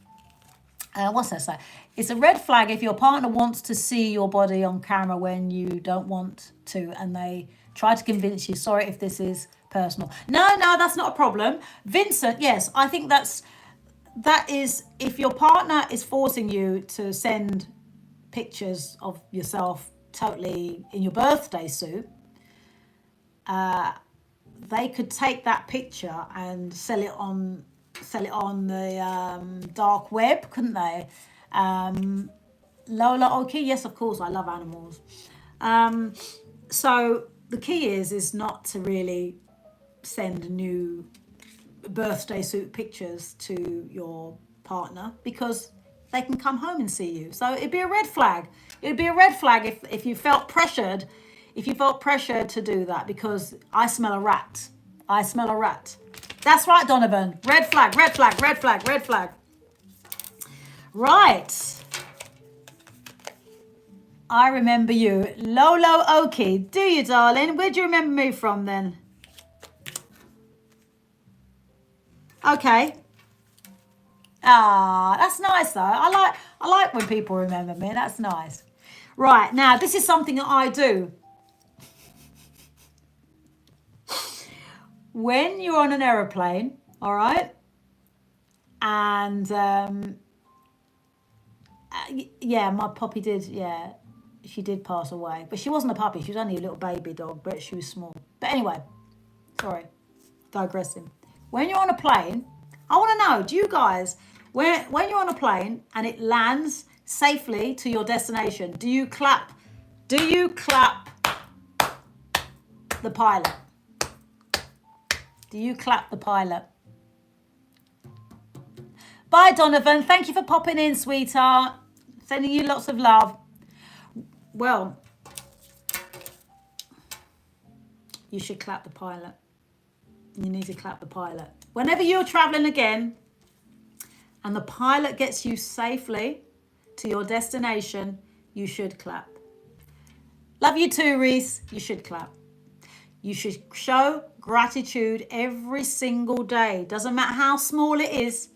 What's that say? It's a red flag if your partner wants to see your body on camera when you don't want to, and they Try to convince you. Sorry if this is personal. No, that's not a problem. Vincent, yes, I think that is, if your partner is forcing you to send pictures of yourself totally in your birthday suit, they could take that picture and sell it on the dark web, couldn't they? Lola, okay, yes, of course, I love animals. So the key is not to really send new birthday suit pictures to your partner, because they can come home and see you. So it'd be a red flag. It'd be a red flag if you felt pressured, to do that, because I smell a rat. I smell a rat. That's right, Donovan. Red flag, red flag, red flag, red flag. Right. I remember you. Lolo Oki. Do you, darling? Where do you remember me from then? Okay. Ah, that's nice though. I like when people remember me. That's nice. Right, now this is something that I do. When you're on an aeroplane, all right, and yeah, my puppy did, yeah, she did pass away, but she wasn't a puppy. She was only a little baby dog, but she was small. But anyway, sorry, digressing. When you're on a plane, I want to know, do you guys, when you're on a plane and it lands safely to your destination, do you clap the pilot? Do you clap the pilot? Bye, Donovan. Thank you for popping in, sweetheart. Sending you lots of love. Well, you should clap the pilot. You need to clap the pilot. Whenever you're traveling again and the pilot gets you safely to your destination, you should clap. Love you too, Reese. You should clap. You should show gratitude every single day. Doesn't matter how small it is.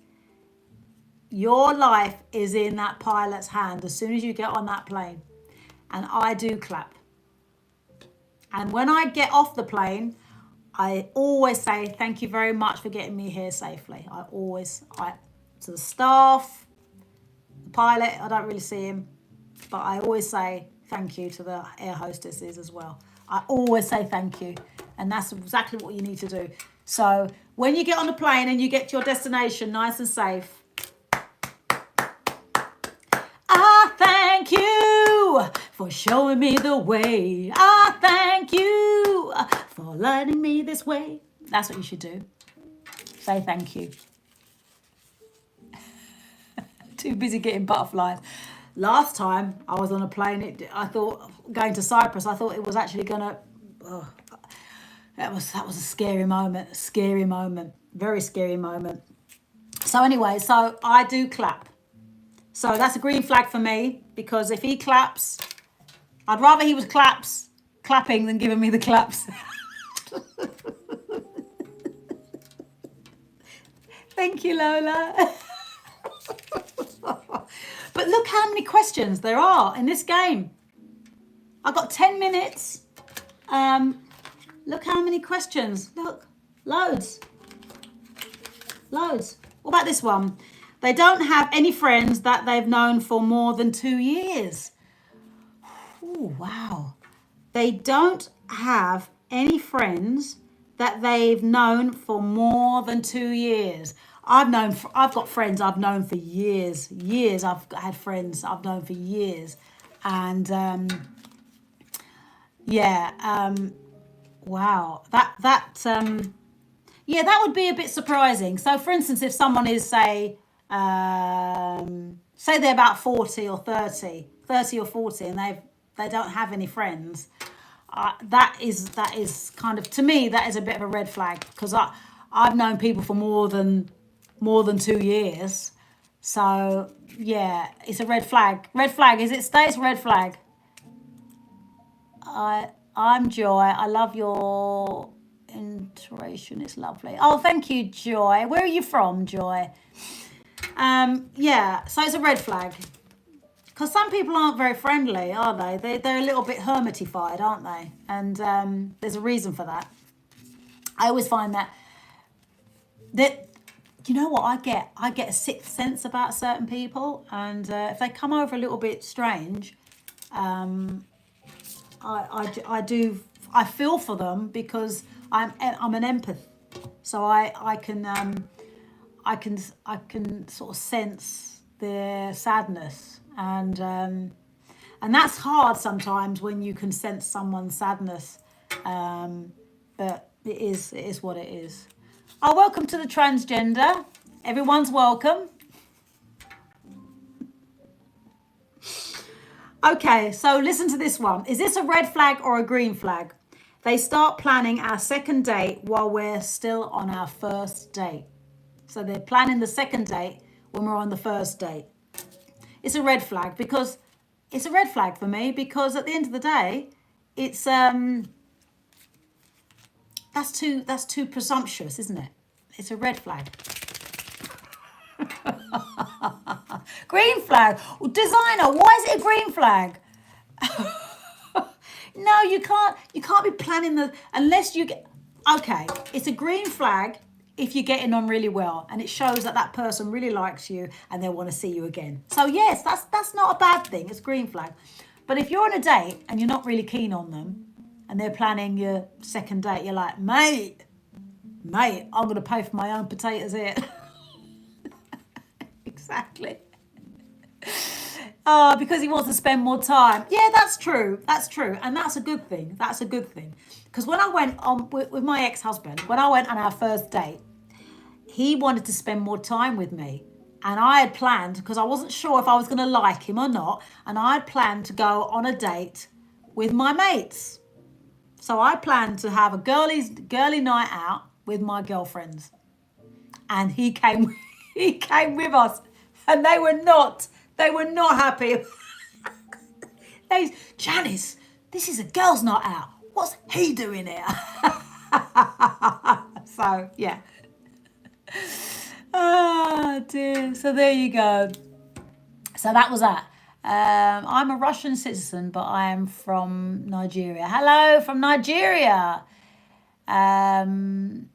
Your life is in that pilot's hand as soon as you get on that plane. And I do clap. And when I get off the plane, I always say, thank you very much for getting me here safely. To the staff, the pilot, I don't really see him, but I always say thank you to the air hostesses as well. I always say thank you. And that's exactly what you need to do. So when you get on the plane and you get to your destination nice and safe, I thank you for showing me the way. I thank you for leading me this way. That's what you should do. Say thank you. Too busy getting butterflies. Last time I was on a plane, I thought, going to Cyprus, I thought it was actually going to... That was a scary moment. Very scary moment. So anyway, so I do clap. So that's a green flag for me, because if he claps, I'd rather he was clapping than giving me the claps. Thank you, Lola. But look how many questions there are in this game. I've got 10 minutes. Look how many questions. Look, loads. What about this one? They don't have any friends that they've known for more than 2 years. Oh, wow. They don't have any friends that they've known for more than 2 years. I've got friends I've known for years. I've had friends I've known for years. And wow. That would be a bit surprising. So for instance, if someone is say they're about 40 or 30 or 40, and they don't have any friends, that is kind of, to me, that is a bit of a red flag, because I've known people for more than 2 years. So yeah, it's a red flag. Red flag, is it stays red flag. I'm Joy. I love your intonation. It's lovely. Oh, thank you, Joy. Where are you from, Joy? So it's a red flag, because some people aren't very friendly, are they? They're a little bit hermitified, aren't they? And there's a reason for that. I always find that you know what I get a sixth sense about certain people, and if they come over a little bit strange, I feel for them because I'm an empath, so I can sort of sense their sadness, and that's hard sometimes when you can sense someone's sadness, but it is what it is. Oh, welcome to the transgender. Everyone's welcome. Okay, so listen to this one. Is this a red flag or a green flag? They start planning our second date while we're still on our first date. So they're planning the second date when we're on the first date. It's a red flag because it's a red flag for me, because at the end of the day, it's that's too presumptuous, isn't it? It's a red flag. Green flag. Designer, why is it a green flag? No, you can't be planning unless you get, okay, it's a green flag if you're getting on really well and it shows that person really likes you and they want to see you again. So yes, that's not a bad thing. It's green flag. But if you're on a date and you're not really keen on them and they're planning your second date, you're like, mate, I'm going to pay for my own potatoes here. Exactly. Oh, because he wants to spend more time. Yeah, that's true. And that's a good thing. Because when I went on with my ex-husband, when I went on our first date, he wanted to spend more time with me. And I had planned, because I wasn't sure if I was going to like him or not, and I had planned to go on a date with my mates. So I planned to have a girly night out with my girlfriends. And he came with us, and they were not happy. Janice, this is a girls' night out. What's he doing here? So, yeah. Oh, dear. So there you go. So that was that. I'm a Russian citizen, but I am from Nigeria. Hello from Nigeria. I'm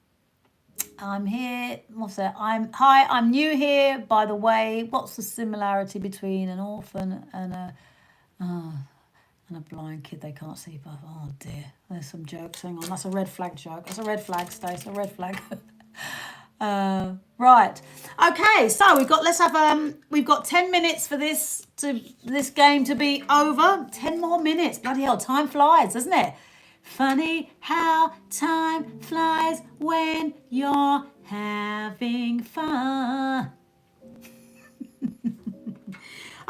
here. What's that? I'm new here. By the way, what's the similarity between an orphan and a blind kid? They can't see. But oh dear, there's some jokes. Hang on, that's a red flag joke. That's a red flag, Stace. A red flag. Right. Okay. So we've got 10 minutes for this game to be over. 10 more minutes. Bloody hell, time flies, doesn't it? Funny how time flies when you're having fun.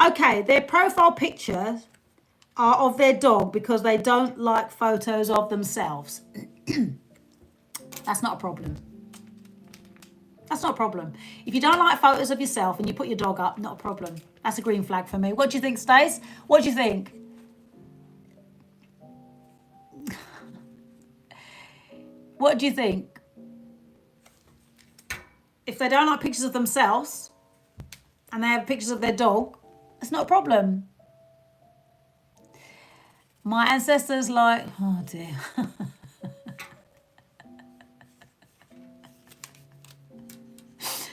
Okay, their profile pictures are of their dog because they don't like photos of themselves. That's not a problem. If you don't like photos of yourself and you put your dog up, not a problem. That's a green flag for me. What do you think, Stace? What do you think? What do you think? If they don't like pictures of themselves and they have pictures of their dog, it's not a problem. My ancestors like, oh dear.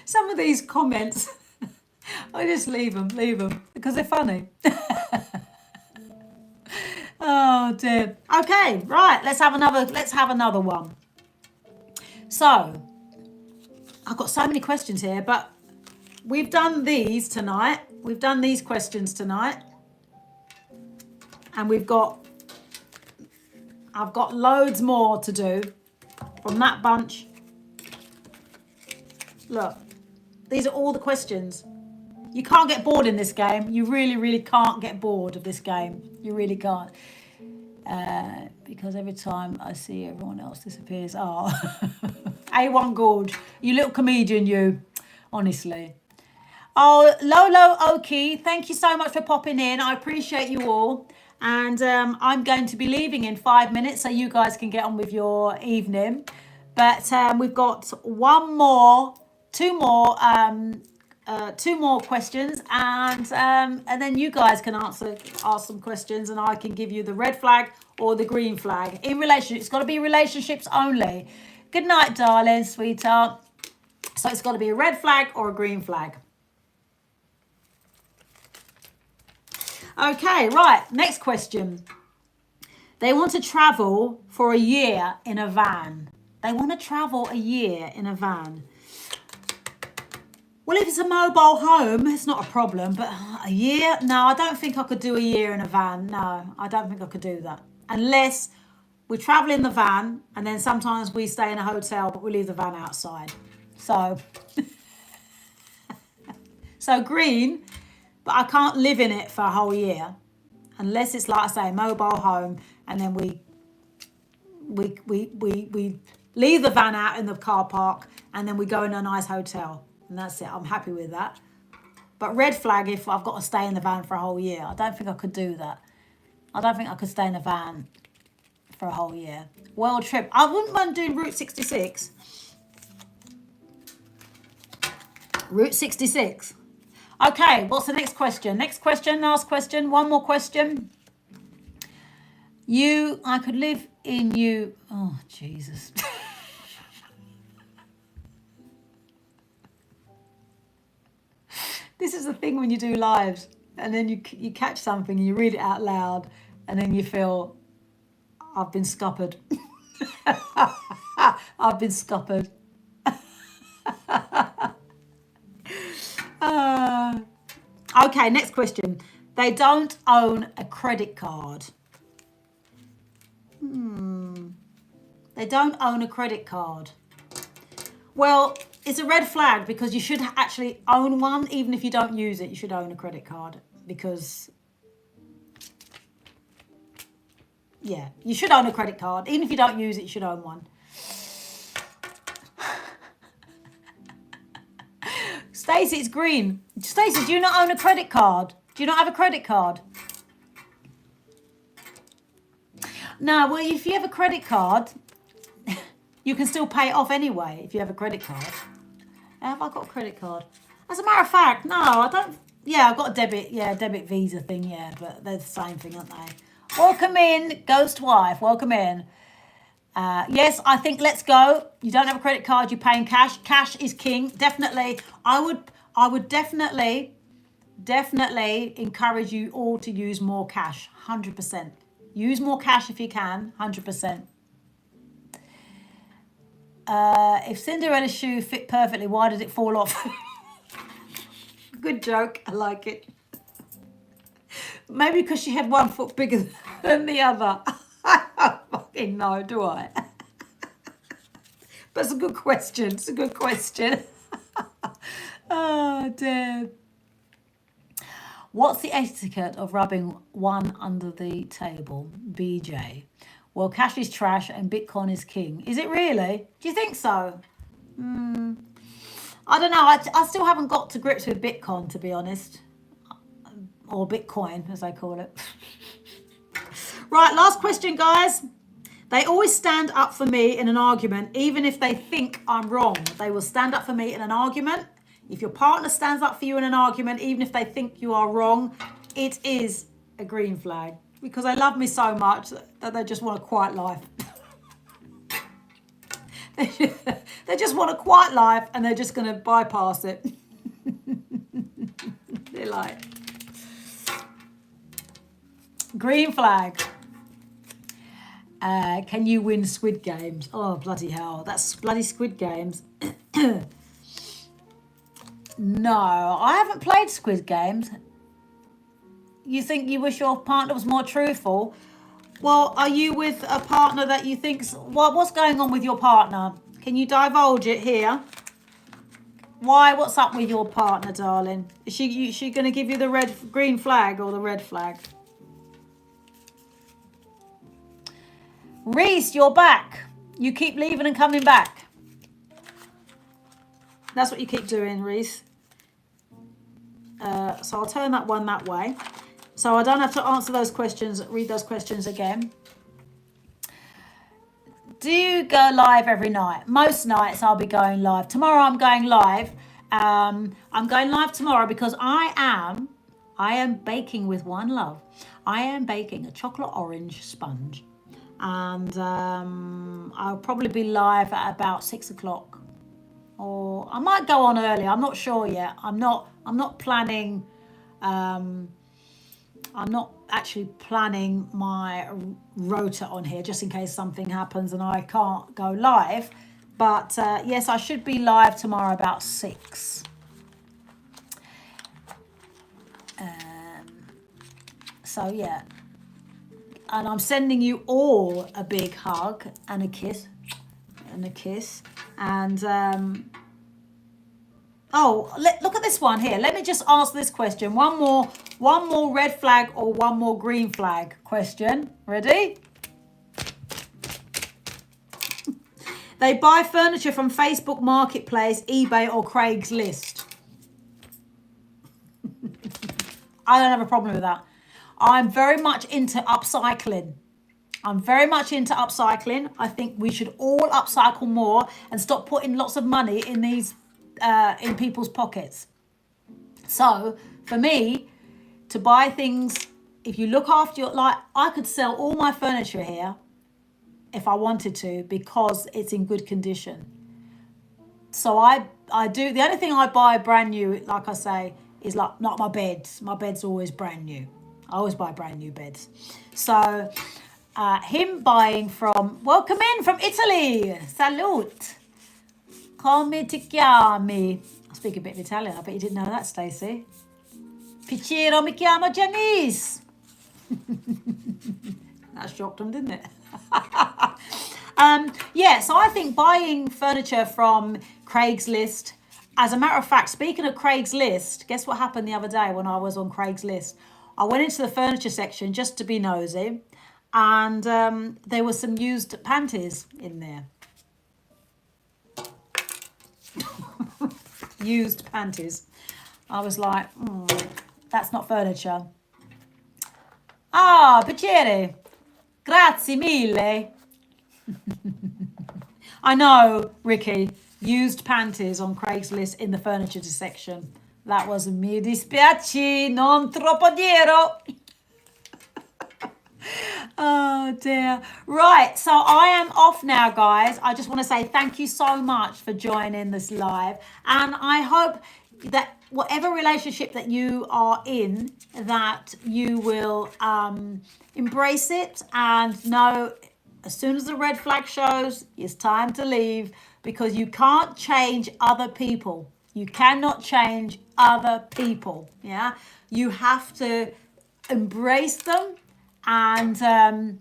Some of these comments, I just leave them because they're funny. Oh dear. Okay, right. Let's have another one. So, I've got so many questions here, but we've done these tonight. We've done these questions tonight. And I've got loads more to do from that bunch. Look, these are all the questions. You can't get bored in this game. You really, really can't get bored of this game. You really can't. Because every time I see everyone else disappears. Oh, A1 Gorge. You little comedian, you. Honestly. Oh, Lolo Oki, thank you so much for popping in. I appreciate you all. And I'm going to be leaving in 5 minutes so you guys can get on with your evening. But we've got two more two more questions, and then you guys can ask some questions, and I can give you the red flag or the green flag in relation. It's got to be relationships only. Good night, darling, sweetheart. So it's got to be a red flag or a green flag. Okay, right. Next question. They want to travel for a year in a van. They want to travel a year in a van. Well, if it's a mobile home, it's not a problem. But a year? No, I don't think I could do a year in a van. No, I don't think I could do that. Unless we travel in the van and then sometimes we stay in a hotel, but we leave the van outside. So, so green, but I can't live in it for a whole year. Unless it's, like I say, a mobile home, and then we leave the van out in the car park, and then we go in a nice hotel, and that's it. I'm happy with that. But red flag if I've got to stay in the van for a whole year. I don't think I could do that. I don't think I could stay in a van for a whole year. World trip. I wouldn't mind doing Route 66. Route 66. Okay, what's the next question? Next question, last question, one more question. I could live in you. Oh, Jesus. This is the thing when you do lives, and then you catch something and you read it out loud, and then you feel, I've been scuppered. I've been scuppered. Okay, next question. They don't own a credit card. They don't own a credit card. Well, it's a red flag because you should actually own one. Even if you don't use it, you should own a credit card because, yeah, you should own a credit card. Even if you don't use it, you should own one. Stacey, it's green. Stacey, do you not own a credit card? Do you not have a credit card? No, well, if you have a credit card, you can still pay it off anyway if you have a credit card. Have I got a credit card? As a matter of fact, no, I don't. Yeah, I've got a debit Visa thing, yeah, but they're the same thing, aren't they? Welcome in, ghost wife, welcome in. Yes, I think let's go. You don't have a credit card, you're paying cash. Cash is king, definitely. I would definitely encourage you all to use more cash, 100%. Use more cash if you can, 100%. If Cinderella's shoe fit perfectly, why did it fall off? Good joke, I like it. Maybe because she had one foot bigger than the other. I don't fucking know, do I? But it's a good question. It's a good question. Oh, dear. What's the etiquette of rubbing one under the table? BJ. Well, cash is trash and Bitcoin is king. Is it really? Do you think so? I don't know. I still haven't got to grips with Bitcoin, to be honest. Or Bitcoin, as they call it. Right, last question, guys. They always stand up for me in an argument, even if they think I'm wrong. They will stand up for me in an argument. If your partner stands up for you in an argument, even if they think you are wrong, it is a green flag. Because they love me so much that they just want a quiet life. They just want a quiet life and they're just going to bypass it. They're like... Green flag. Can you win Squid Games? Oh, bloody hell. That's bloody Squid Games. No, I haven't played Squid Games. You think you wish your partner was more truthful? Well, are you with a partner that you think's... What's going on with your partner? Can you divulge it here? Why? What's up with your partner, darling? Is she going to give you the green flag or the red flag? Reese, you're back. You keep leaving and coming back. That's what you keep doing, Reese. So I'll turn that one that way. So I don't have to answer those questions, read those questions again. Do you go live every night? Most nights I'll be going live. Tomorrow I'm going live I'm going live tomorrow because I am baking with one love. I am baking a chocolate orange sponge, and I'll probably be live at about 6 o'clock, or I might go on early. I'm not sure yet. I'm not planning. I'm not actually planning my rota on here just in case something happens and I can't go live. But yes, I should be live tomorrow about 6. So yeah, and I'm sending you all a big hug and a kiss, and look at this one here. Let me just ask this question. One more red flag or one more green flag question. Ready? They buy furniture from Facebook Marketplace, eBay or Craigslist. I don't have a problem with that. I'm very much into upcycling. I think we should all upcycle more and stop putting lots of money in these in people's pockets. So for me, to buy things, if you look after your, like, I could sell all my furniture here if I wanted to because it's in good condition. So I do. The only thing I buy brand new, like I say, is like not my beds. My bed's always brand new. I always buy brand new beds. So him buying from, welcome in from Italy. Salute. Come ti chiami. I speak a bit of Italian. I bet you didn't know that, Stacey. Piacere, mi chiamo Janice. That shocked them, didn't it? Yeah, so I think buying furniture from Craigslist, as a matter of fact, speaking of Craigslist, guess what happened the other day when I was on Craigslist? I went into the furniture section just to be nosy, and there were some used panties in there. Used panties. I was like, that's not furniture. Ah, piacere. Grazie mille. I know, Ricky. Used panties on Craigslist in the furniture section. That was mi dispiace, non troppo diero. Oh dear. Right, so I am off now, guys. I just want to say thank you so much for joining this live, and I hope that whatever relationship that you are in, that you will embrace it and know as soon as the red flag shows, it's time to leave, because you can't change other people. You cannot change other people. Yeah, you have to embrace them and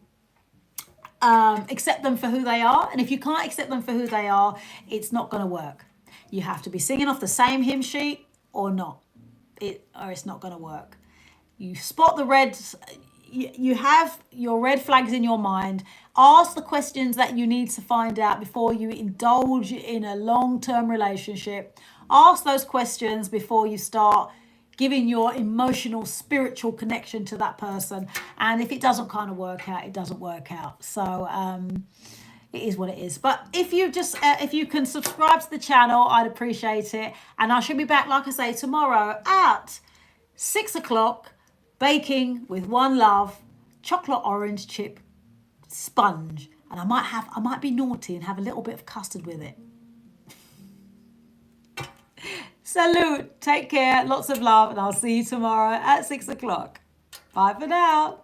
accept them for who they are. And if you can't accept them for who they are, it's not going to work. You have to be singing off the same hymn sheet or not, or it's not going to work. You spot the reds. You have your red flags in your mind. Ask the questions that you need to find out before you indulge in a long-term relationship. Ask those questions before you start giving your emotional, spiritual connection to that person. And if it doesn't kind of work out, it doesn't work out. So it is what it is. But if you can subscribe to the channel, I'd appreciate it. And I should be back, like I say, tomorrow at 6 o'clock, baking with one love, chocolate orange chip sponge. And I might be naughty and have a little bit of custard with it. Salute. Take care. Lots of love. And I'll see you tomorrow at 6 o'clock. Bye for now.